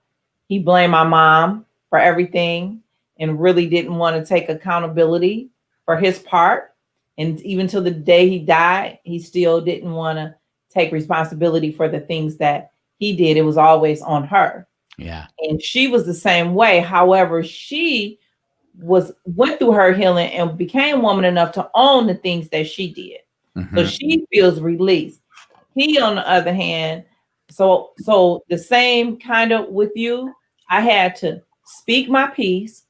he blamed my mom for everything and really didn't want to take accountability for his part. And even till the day he died, he still didn't want to take responsibility for the things that he did. It was always on her. Yeah. And she was the same way. However, she went through her healing and became woman enough to own the things that she did. So she feels released. He, on the other hand, so the same kind of with you, I had to speak my piece,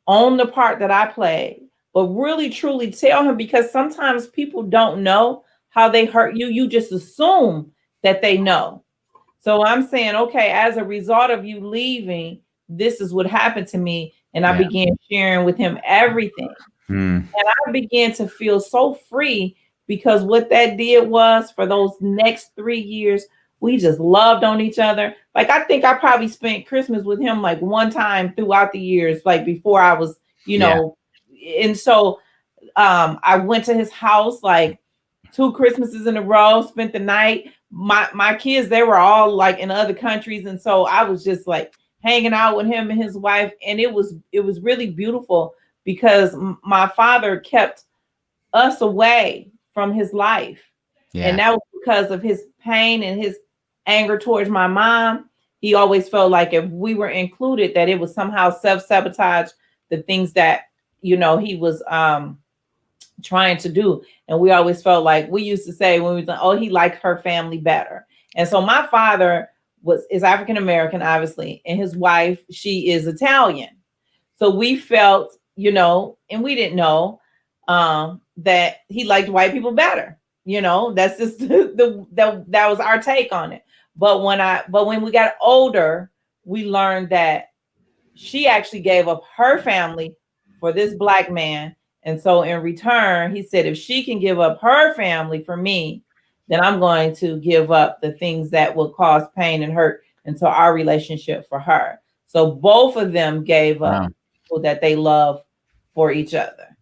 own the part that I played, but really truly tell him, because sometimes people don't know how they hurt you. You just assume that they know. So I'm saying, okay, as a result of you leaving, this is what happened to me. And I began sharing with him everything. And I began to feel so free, because what that did was, for those next 3 years, we just loved on each other. Like, I think I probably spent Christmas with him like one time throughout the years, like before I was, and so I went to his house like 2 Christmases in a row, spent the night. My kids, they were all like in other countries. And so I was just like hanging out with him and his wife. And it was really beautiful, because my father kept us away from his life. And that was because of his pain and his anger towards my mom. He always felt like if we were included, that it was somehow self-sabotage the things that, he was trying to do. And we always felt like, we used to say when we was like, oh, he liked her family better. And so my father is African-American, obviously, and his wife, she is Italian. So we felt, and we didn't know that he liked white people better. That's just that was our take on it. But when we got older, we learned that she actually gave up her family for this Black man. And so in return, he said, if she can give up her family for me, then I'm going to give up the things that will cause pain and hurt into our relationship for her. So both of them gave up people that they love for each other.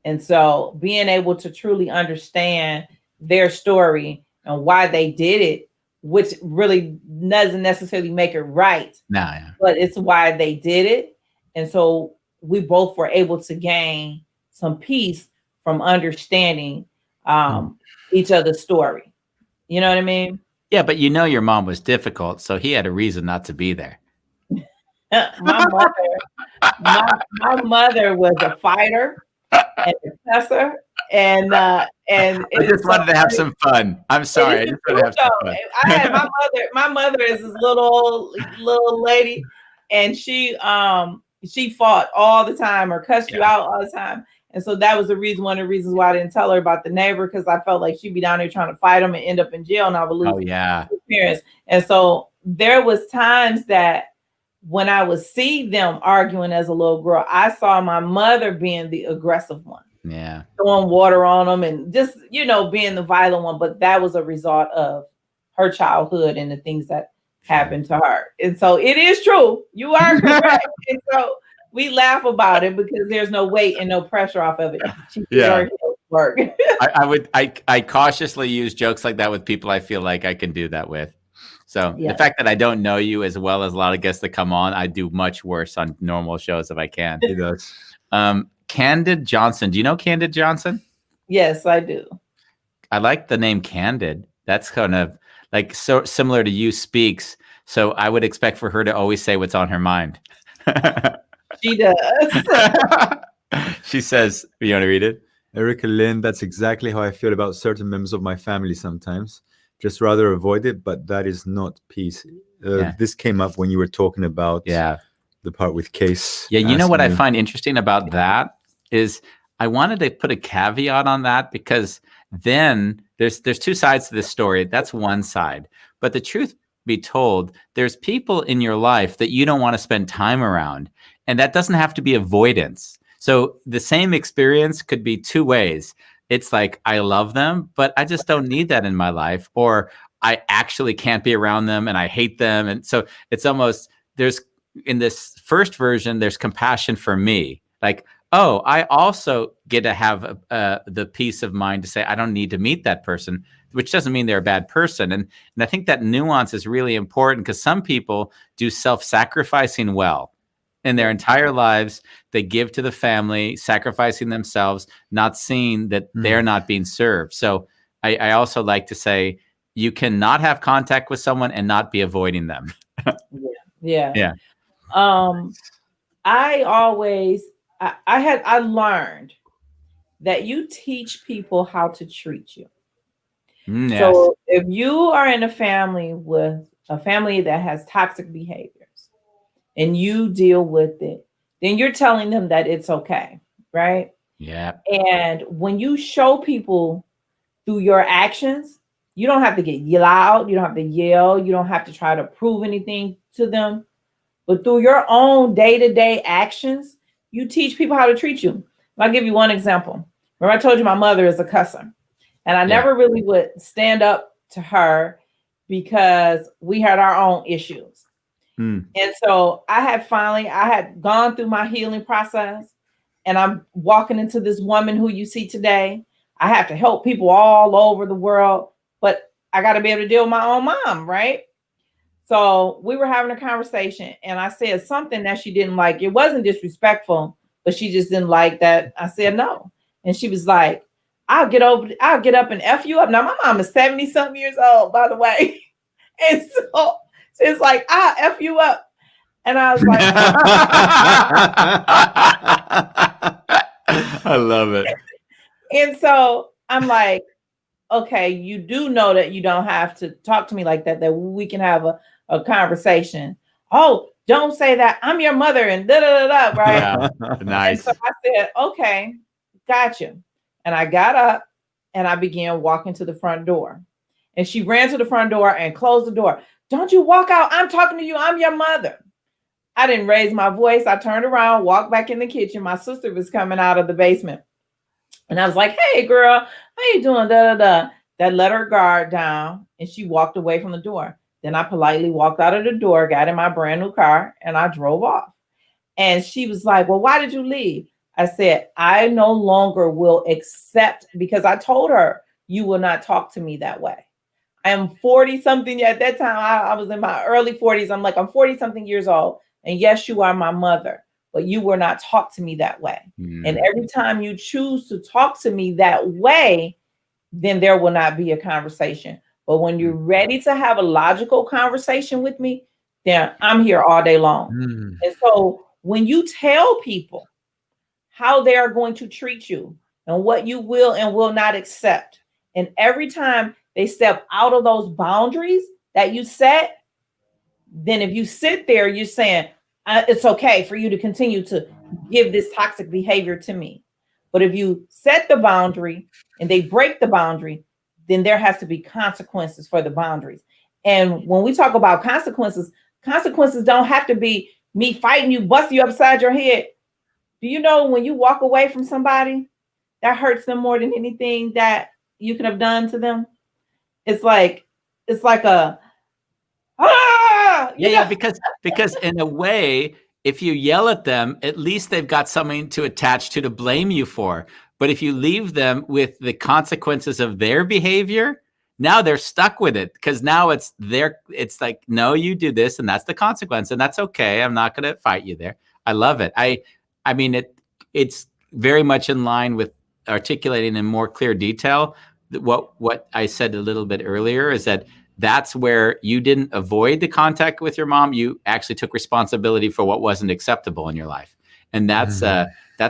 And so being able to truly understand their story and why they did it, which really doesn't necessarily make it right, but it's why they did it. And so we both were able to gain some peace from understanding each other's story. You know what I mean? Yeah, but your mom was difficult, so he had a reason not to be there. My mother was a fighter and a cusser, and I just wanted to have some fun. I'm sorry, I just wanted to have some fun. I had my mother is this little lady, and she fought all the time or cussed you out all the time. And so that was one of the reasons why I didn't tell her about the neighbor, because I felt like she'd be down there trying to fight him and end up in jail, and I would lose parents. And so there was times that when I would see them arguing as a little girl, I saw my mother being the aggressive one. Yeah. Throwing water on them and just, being the violent one. But that was a result of her childhood and the things that happened to her. And so it is true. You are correct. And so we laugh about it because there's no weight and no pressure off of it. She did her work. I cautiously use jokes like that with people I feel like I can do that with. So the Yeah. fact that I don't know you as well as a lot of guests that come on, I do much worse on normal shows if I can. He does. Candid Johnson. Do you know Candid Johnson? Yes, I do. I like the name Candid. That's kind of like so similar to You Speaks. So I would expect for her to always say what's on her mind. She does. She says, you want to read it? Erica Lynn, that's exactly how I feel about certain members of my family sometimes. Just rather avoid it, but that is not peace. Yeah. This came up when you were talking about Yeah. the part with Case. Yeah, you know what I asking you- find interesting about that is I wanted to put a caveat on that because then there's two sides to this story. That's one side. But the truth be told, there's people in your life that you don't want to spend time around. And that doesn't have to be avoidance. So the same experience could be two ways. It's like, I love them, but I just don't need that in my life. Or I actually can't be around them and I hate them. And so it's almost, there's, in this first version, there's compassion for me. Like, oh, I also get to have the peace of mind to say, I don't need to meet that person, which doesn't mean they're a bad person. And I think that nuance is really important because some people do self-sacrificing well. In their entire lives, they give to the family, sacrificing themselves, not seeing that they're not being served. So I also like to say, you cannot have contact with someone and not be avoiding them. Yeah. I learned that you teach people how to treat you. Yes. So if you are in a family with a family that has toxic behaviors and you deal with it, then you're telling them that it's okay, right? Yeah. And when you show people through your actions, you don't have to get loud, you don't have to yell, you don't have to try to prove anything to them. But through your own day-to-day actions, you teach people how to treat you. I'll give you one example. Remember I told you my mother is a cusser. And I never really would stand up to her because we had our own issues. And so I had gone through my healing process and I'm walking into this woman who you see today. I have to help people all over the world, but I got to be able to deal with my own mom, right? So we were having a conversation and I said something that she didn't like. It wasn't disrespectful, but she just didn't like that. I said no. And she was like, I'll get up and F you up. Now my mom is 70 something years old, by the way. And so it's like, I'll F you up. And I was like, I love it. And so I'm like, okay, you do know that you don't have to talk to me like that, that we can have a conversation. Oh, don't say that. I'm your mother and da da da da, right? Yeah, nice. And so I said, okay, gotcha. And I got up and I began walking to the front door. And she ran to the front door and closed the door. Don't you walk out. I'm talking to you. I'm your mother. I didn't raise my voice. I turned around, walked back in the kitchen. My sister was coming out of the basement. And I was like, hey, girl, how you doing? Da, da, da. That let her guard down and she walked away from the door. Then I politely walked out of the door, got in my brand new car, and I drove off. And she was like, well, why did you leave? I said, I no longer will accept, because I told her, you will not talk to me that way. I am 40 something. At that time, I was in my early 40s. I'm like, I'm 40 something years old. And yes, you are my mother, but you will not talk to me that way. And every time you choose to talk to me that way, then there will not be a conversation. But when you're ready to have a logical conversation with me, then I'm here all day long. And so when you tell people how they are going to treat you and what you will and will not accept, and every time they step out of those boundaries that you set, then if you sit there, you're saying, it's okay for you to continue to give this toxic behavior to me. But if you set the boundary and they break the boundary, then there has to be consequences for the boundaries. And when we talk about consequences, consequences don't have to be me fighting you, busting you upside your head. Do you know when you walk away from somebody, that hurts them more than anything that you could have done to them? It's like a because in a way, if you yell at them, at least they've got something to attach to blame you for. But if you leave them with the consequences of their behavior, now they're stuck with it because now it's like, no, you do this and that's the consequence, and that's okay. I'm not going to fight you there. I love it. I mean, it's very much in line with articulating in more clear detail what I said a little bit earlier, is that's where you didn't avoid the contact with your mom. You actually took responsibility for what wasn't acceptable in your life. And that's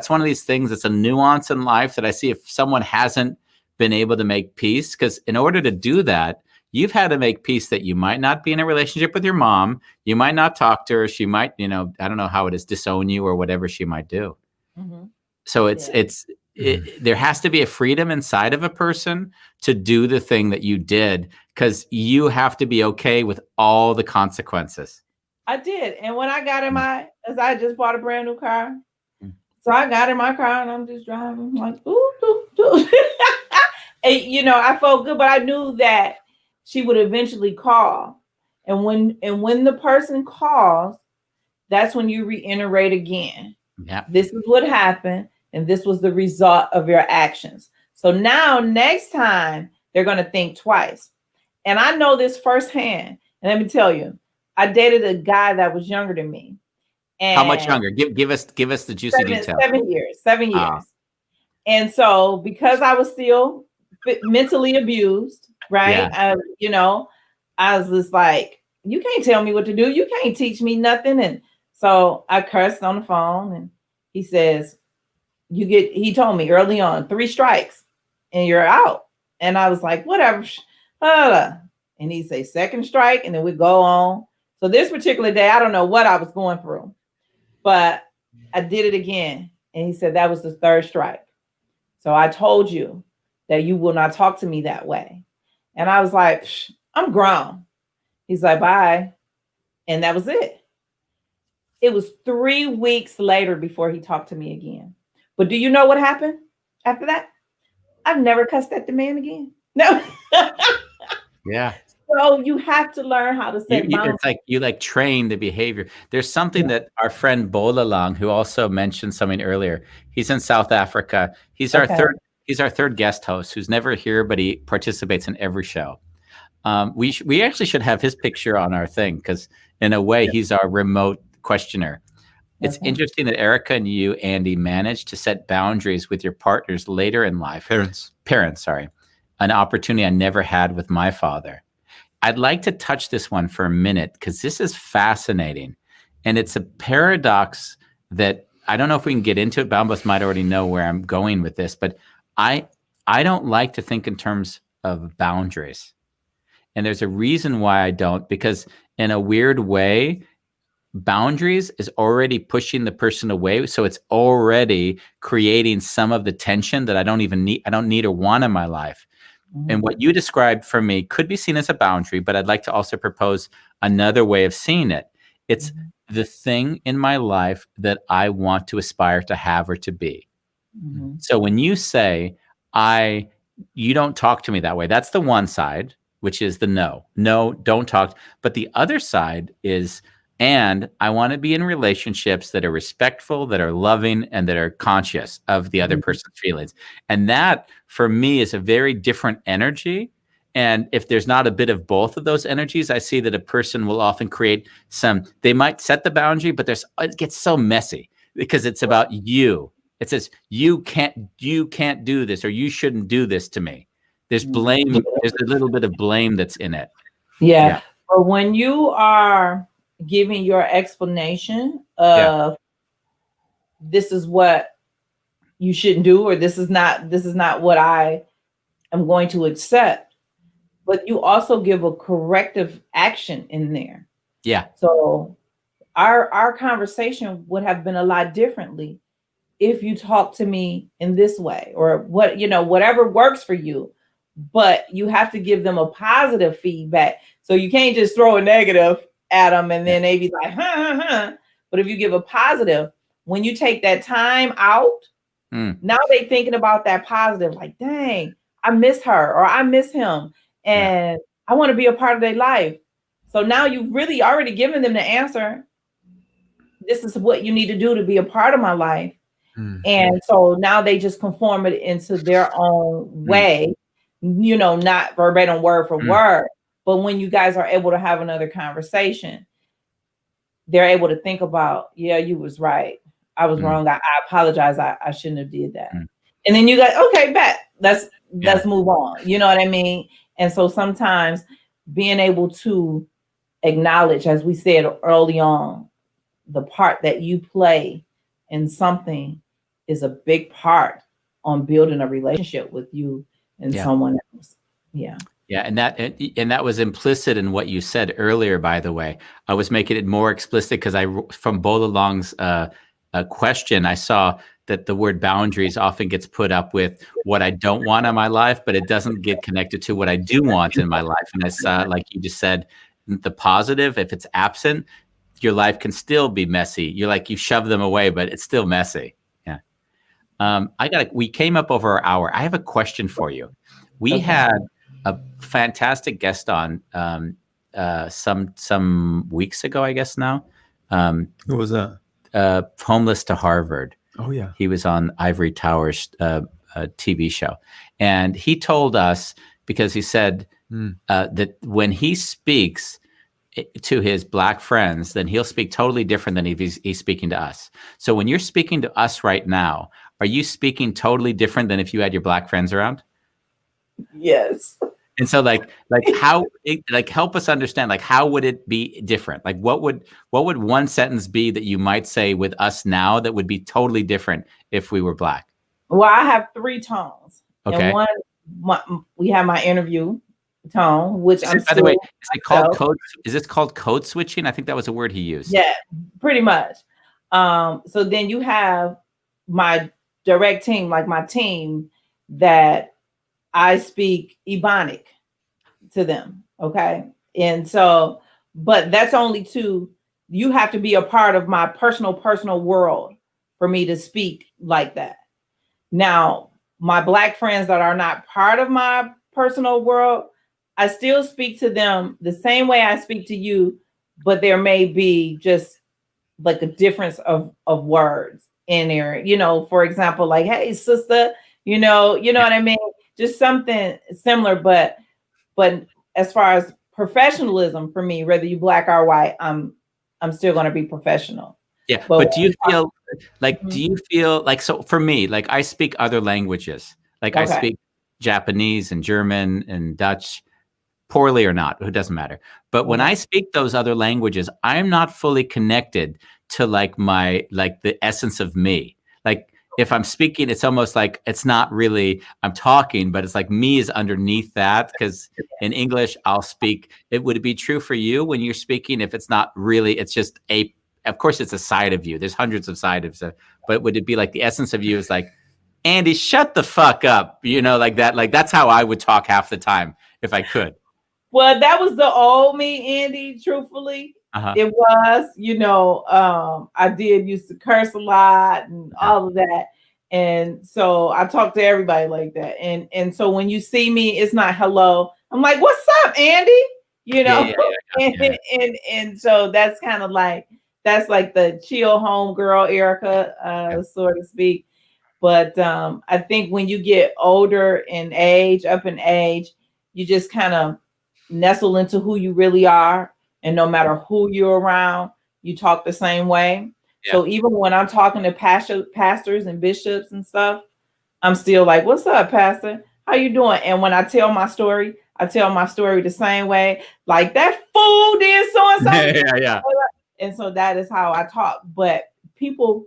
one of these things that's a nuance in life that I see if someone hasn't been able to make peace, because in order to do that, you've had to make peace that you might not be in a relationship with your mom. You might not talk to her. She might, I don't know how it is, disown you or whatever she might do. Mm-hmm. So there has to be a freedom inside of a person to do the thing that you did, because you have to be okay with all the consequences. I did. And when I got as I just bought a brand new car. So I got in my car and I'm just driving like, ooh, ooh, ooh. And, I felt good, but I knew that she would eventually call. And when the person calls, that's when you reiterate again. Yeah. This is what happened. And this was the result of your actions. So now next time they're going to think twice. And I know this firsthand. And let me tell you, I dated a guy that was younger than me. And how much younger? Give us the juicy detail. 7 years. 7 years. And so because I was still mentally abused, right? Yeah. I was just like, you can't tell me what to do. You can't teach me nothing. And so I cursed on the phone, and he says, he told me early on, 3 strikes and you're out. And I was like, whatever. And he say 2nd strike, and then we go on. So this particular day, I don't know what I was going through, but I did it again. And he said, that was the 3rd strike. So I told you that you will not talk to me that way. And I was like, I'm grown. He's like, bye. And that was it. It was 3 weeks later before he talked to me again. But do you know what happened after that? I've never cussed at the man again. No. Yeah. So you have to learn how to set boundaries. It's like you train the behavior. There's something that our friend Bolalang, who also mentioned something earlier, he's in South Africa. He's our third guest host, who's never here, but he participates in every show. We actually should have his picture on our thing, because in a way he's our remote questioner. It's interesting that Erica and you, Andy, managed to set boundaries with your partners later in life. Parents, sorry. An opportunity I never had with my father. I'd like to touch this one for a minute, because this is fascinating. And it's a paradox that I don't know if we can get into it. Bambos might already know where I'm going with this, but I don't like to think in terms of boundaries. And there's a reason why I don't, because in a weird way, boundaries is already pushing the person away. So it's already creating some of the tension that I don't need or want in my life. Mm-hmm. And what you described for me could be seen as a boundary, but I'd like to also propose another way of seeing it. It's the thing in my life that I want to aspire to have or to be. Mm-hmm. So when you say, you don't talk to me that way, that's the one side, which is the no, don't talk. But the other side is, and I want to be in relationships that are respectful, that are loving, and that are conscious of the other person's feelings. And that, for me, is a very different energy. And if there's not a bit of both of those energies, I see that a person will often create they might set the boundary, but it gets so messy because it's about you. It says, you can't do this, or you shouldn't do this to me. There's blame. There's a little bit of blame that's in it. Yeah. But when you are giving your explanation of this is what you shouldn't do, or this is not what I am going to accept, but you also give a corrective action in there. Yeah. So our conversation would have been a lot differently if you talk to me in this way, or whatever works for you, but you have to give them a positive feedback. So you can't just throw a negative at them and then they be like, But if you give a positive, when you take that time out, now they thinking about that positive, like, dang, I miss her or I miss him, and I want to be a part of their life. So now you've really already given them the answer. This is what you need to do to be a part of my life. And so now they just conform it into their own way. not verbatim word for word, but when you guys are able to have another conversation, they're able to think about, yeah, you was right. I was wrong. I apologize. I shouldn't have did that. And then you got, okay, bet. Let's move on. You know what I mean? And so sometimes being able to acknowledge, as we said early on, the part that you play in something is a big part on building a relationship with you and someone else. Yeah. Yeah, and that was implicit in what you said earlier. By the way, I was making it more explicit because from Bolalong's question, I saw that the word boundaries often gets put up with what I don't want in my life, but it doesn't get connected to what I do want in my life. And it's like you just said, the positive, if it's absent, your life can still be messy. You shove them away, but it's still messy. Yeah. We came up over our hour. I have a question for you. We had a fantastic guest on some weeks ago, I guess now. Who was that? Homeless to Harvard. Oh yeah. He was on Ivory Tower's TV show. And he told us, because he said that when he speaks to his Black friends, then he'll speak totally different than if he's speaking to us. So when you're speaking to us right now, are you speaking totally different than if you had your Black friends around? Yes. And so help us understand, how would it be different? What would one sentence be that you might say with us now that would be totally different if we were Black? Well, I have 3 tones. Okay. And we have my interview tone, which by the way, is this called code switching? I think that was a word he used. Yeah, pretty much. So then you have my direct team, like my team, that I speak Ebonic to them. Okay. And so, but that's only you have to be a part of my personal world for me to speak like that. Now, my Black friends that are not part of my personal world, I still speak to them the same way I speak to you, but there may be just like a difference of words in there, for example, like, hey, sister, you know what I mean? Just something similar, but as far as professionalism for me, whether you Black or white, I'm still going to be professional. Yeah, but do you feel like, so for me, I speak other languages, I speak Japanese and German and Dutch, poorly or not, it doesn't matter. But when I speak those other languages, I'm not fully connected to the essence of me. If I'm speaking, it's almost like it's not really I'm talking, but it's like me is underneath that, because in English I'll speak. Would it be true for you when you're speaking if it's not really, it's just of course it's a side of you. There's hundreds of sides, but would it be like the essence of you is like, Andy, shut the fuck up, like that? That's how I would talk half the time if I could. Well, that was the old me, Andy, truthfully. It was, I did used to curse a lot and all of that. And so I talk to everybody like that. And so when you see me, it's not hello. I'm like, what's up, Andy? And so that's kind of that's like the chill home girl, Erica, so to speak. But I think when you get older in age, you just kind of nestle into who you really are. And no matter who you're around, you talk the same way. Yeah. So even when I'm talking to pastors and bishops and stuff, I'm still like, what's up, pastor? How you doing? And when I tell my story the same way. Like, that fool did so-and-so. Yeah. And so that is how I talk. But people,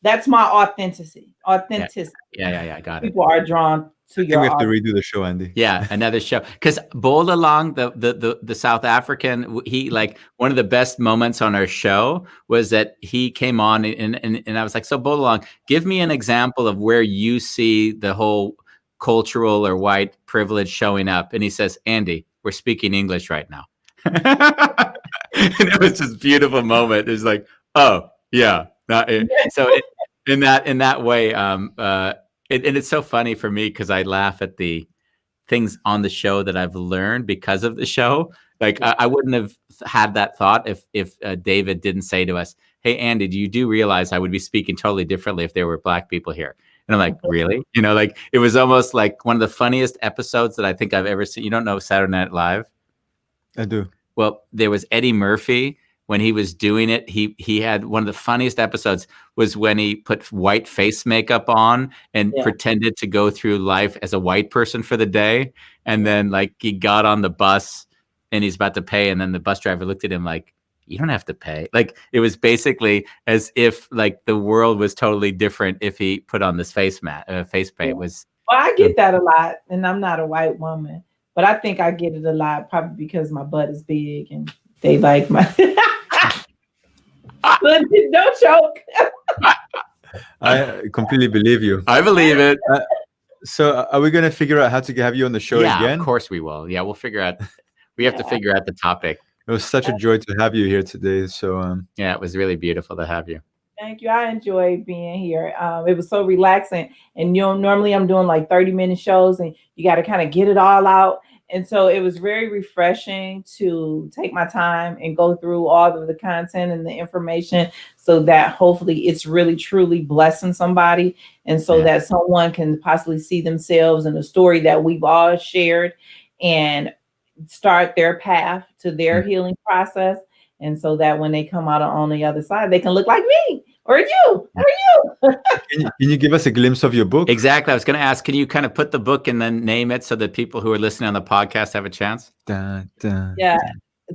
that's my authenticity. Yeah. Got it. People are drawn to your. We have to redo the show, Andy. Yeah, another show. Because Bolalong, the South African, he one of the best moments on our show was that he came on and I was like, so Bolalong, give me an example of where you see the whole cultural or white privilege showing up. And he says, Andy, we're speaking English right now. And it was just a beautiful moment. It's like, oh yeah. So in that way, and it's so funny for me because I laugh at the things on the show that I've learned because of the show. I wouldn't have had that thought if David didn't say to us, hey, Andy, do you realize I would be speaking totally differently if there were Black people here? And I'm like, really? Like it was almost like one of the funniest episodes that I think I've ever seen. You don't know Saturday Night Live? I do. Well, there was Eddie Murphy when he was doing it. He had one of the funniest episodes was when he put white face makeup on and pretended to go through life as a white person for the day. And then like he got on the bus and he's about to pay. And then the bus driver looked at him like, you don't have to pay. Like it was basically as if like the world was totally different if he put on this face paint. Was. Well, I get that a lot, and I'm not a white woman, but I think I get it a lot probably because my butt is big and they like my. Don't choke. I completely believe you. I believe it. So are we going to figure out how to have you on the show again? Of course we will. Yeah, we'll figure out. We have to figure out the topic. It was such a joy to have you here today. So yeah, it was really beautiful to have you. Thank you. I enjoyed being here. It was so relaxing. And normally I'm doing like 30-minute shows and you got to kind of get it all out. And so it was very refreshing to take my time and go through all of the content and the information so that hopefully it's really, truly blessing somebody. And so that someone can possibly see themselves in the story that we've all shared and start their path to their healing process. And so that when they come out on the other side, they can look like me or you or you. Can you give us a glimpse of your book? Exactly. I was going to ask, can you kind of put the book and then name it so that people who are listening on the podcast have a chance? Yeah.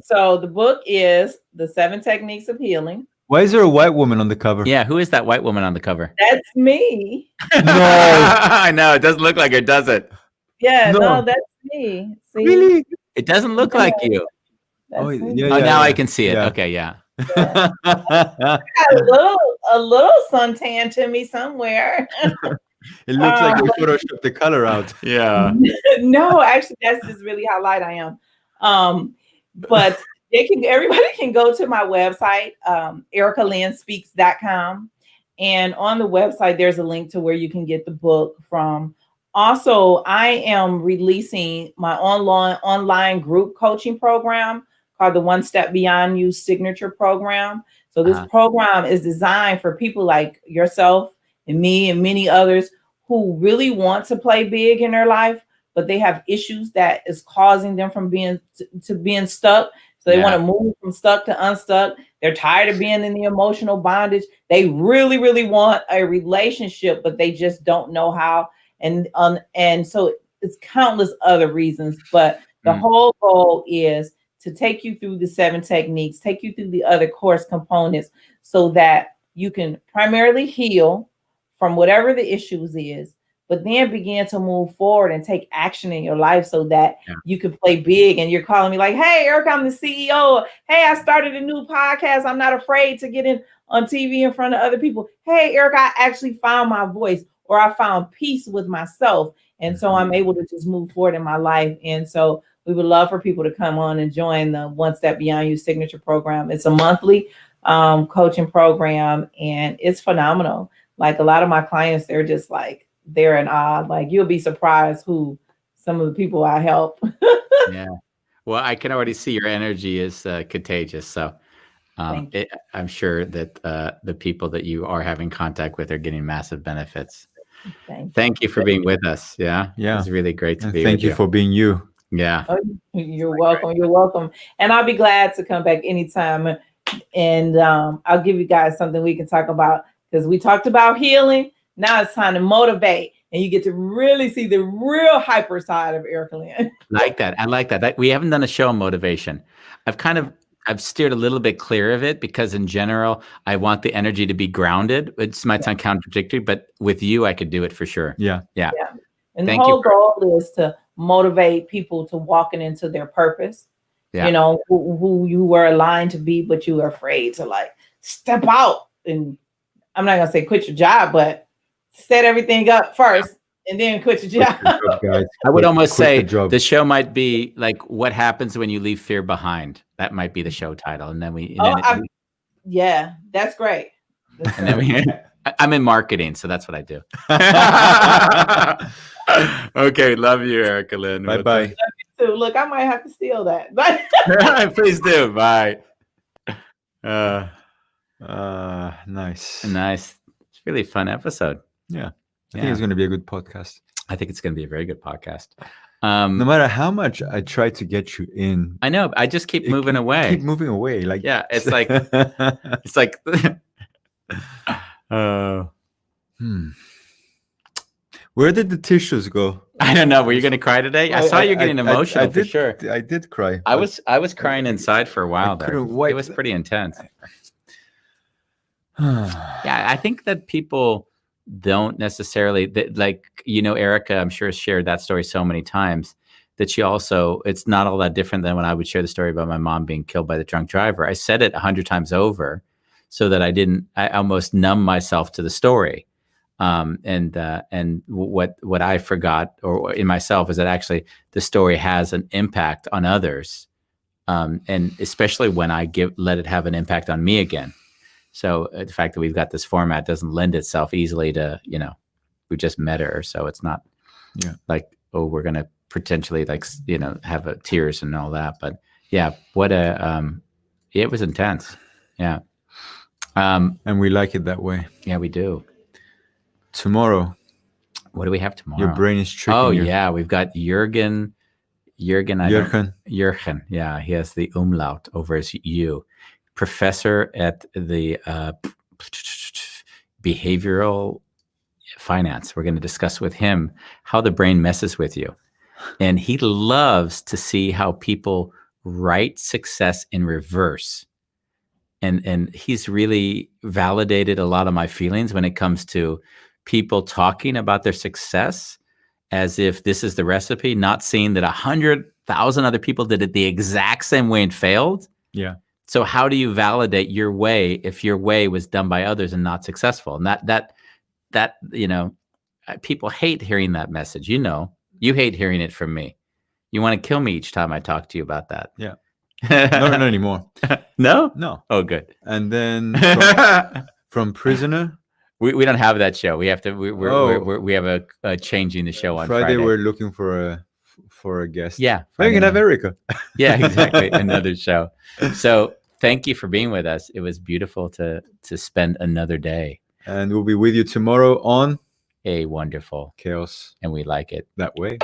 So the book is The 7 Techniques of Healing. Why is there a white woman on the cover? Yeah. Who is that white woman on the cover? That's me. No. I know. It doesn't look like her, does it? Yeah. No, that's me. See? Really? It doesn't look like you. Now I can see it. Yeah. Okay. Yeah. Got a little suntan to me somewhere. It looks like you photoshopped the color out. Yeah. No, actually, that's just really how light I am. But everybody can go to my website, ericalynnspeaks.com. And on the website, there's a link to where you can get the book from. Also, I am releasing my online group coaching program called the One Step Beyond You Signature Program. So this program is designed for people like yourself and me and many others who really want to play big in their life, but they have issues that is causing them from being stuck. So they want to move from stuck to unstuck. They're tired of being in the emotional bondage. They really, really want a relationship, but they just don't know how. And so it's countless other reasons, but the whole goal is to take you through the 7 techniques, take you through the other course components so that you can primarily heal from whatever the issues is, but then begin to move forward and take action in your life so that you can play big. And you're calling me like, hey, Erica, I'm the CEO. Hey, I started a new podcast. I'm not afraid to get in on TV in front of other people. Hey, Erica, I actually found my voice, or I found peace with myself. And so I'm able to just move forward in my life. And so we would love for people to come on and join the One Step Beyond You signature program. It's a monthly coaching program, and it's phenomenal. Like a lot of my clients, they're just like, they're in awe. Like you'll be surprised who some of the people I help. Yeah. Well, I can already see your energy is contagious. So I'm sure that the people that you are having contact with are getting massive benefits. Thank you for being with us. Yeah. Yeah. It's really great to be Thank with you for being you. Yeah. Oh, you're welcome. You're welcome. And I'll be glad to come back anytime. And I'll give you guys something we can talk about, because we talked about healing. Now it's time to motivate, and you get to really see the real hyper side of Erica Lynn. Like that. I like that. We haven't done a show on motivation. I've steered a little bit clear of it because in general, I want the energy to be grounded. It might sound contradictory, but with you, I could do it for sure. Yeah. And the whole goal is to motivate people to walking into their purpose. Yeah. You know, who you were aligned to be, but you were afraid to like step out. And I'm not gonna say quit your job, but set everything up first and then quit your job. I would almost say the show might be like, what happens when you leave fear behind? That might be the show title. And then yeah, that's great. And then I'm in marketing, so that's what I do. Okay, love you, Erica Lynn. Bye-bye. Love you too. Look, I might have to steal that. Please do. Bye. Nice. Nice. It's a really fun episode. Yeah. I think it's going to be a good podcast. I think it's going to be a very good podcast. No matter how much I try to get you in, I know. I just keep moving away. Keep moving away. Like, yeah, it's like it's like. Where did the tissues go? I don't know. Were you going to cry today? I saw you getting emotional for sure. I did cry. I was crying inside for a while there. It was pretty intense. Yeah, I think that people don't necessarily like, Erica, I'm sure, has shared that story so many times that she also, it's not all that different than when I would share the story about my mom being killed by the drunk driver. I said it 100 times over so that I almost numb myself to the story. And what I forgot or in myself is that actually the story has an impact on others. And especially when I let it have an impact on me again. So the fact that we've got this format doesn't lend itself easily to, we just met her. So it's not like, oh, we're going to potentially have tears and all that. But yeah, it was intense. Yeah. And we like it that way. Yeah, we do. Tomorrow. What do we have tomorrow? Your brain is tricking you. Oh, you. yeah. We've got Jürgen. Jürgen. Yeah. He has the umlaut over his U. Professor at the behavioral finance. We're going to discuss with him how the brain messes with you. And he loves to see how people write success in reverse. And he's really validated a lot of my feelings when it comes to people talking about their success as if this is the recipe, not seeing that 100,000 other people did it the exact same way and failed. Yeah. So how do you validate your way if your way was done by others and not successful? And that people hate hearing that message. You hate hearing it from me. You want to kill me each time I talk to you about that. Yeah. No, not anymore. No? No. Oh, good. And then from Prisoner. We don't have that show. We have to. We have a changing the show on Friday. We're looking for a guest. Yeah, we can have Erica. Yeah, exactly. Another show. So thank you for being with us. It was beautiful to spend another day. And we'll be with you tomorrow on A Wonderful Chaos, and we like it that way.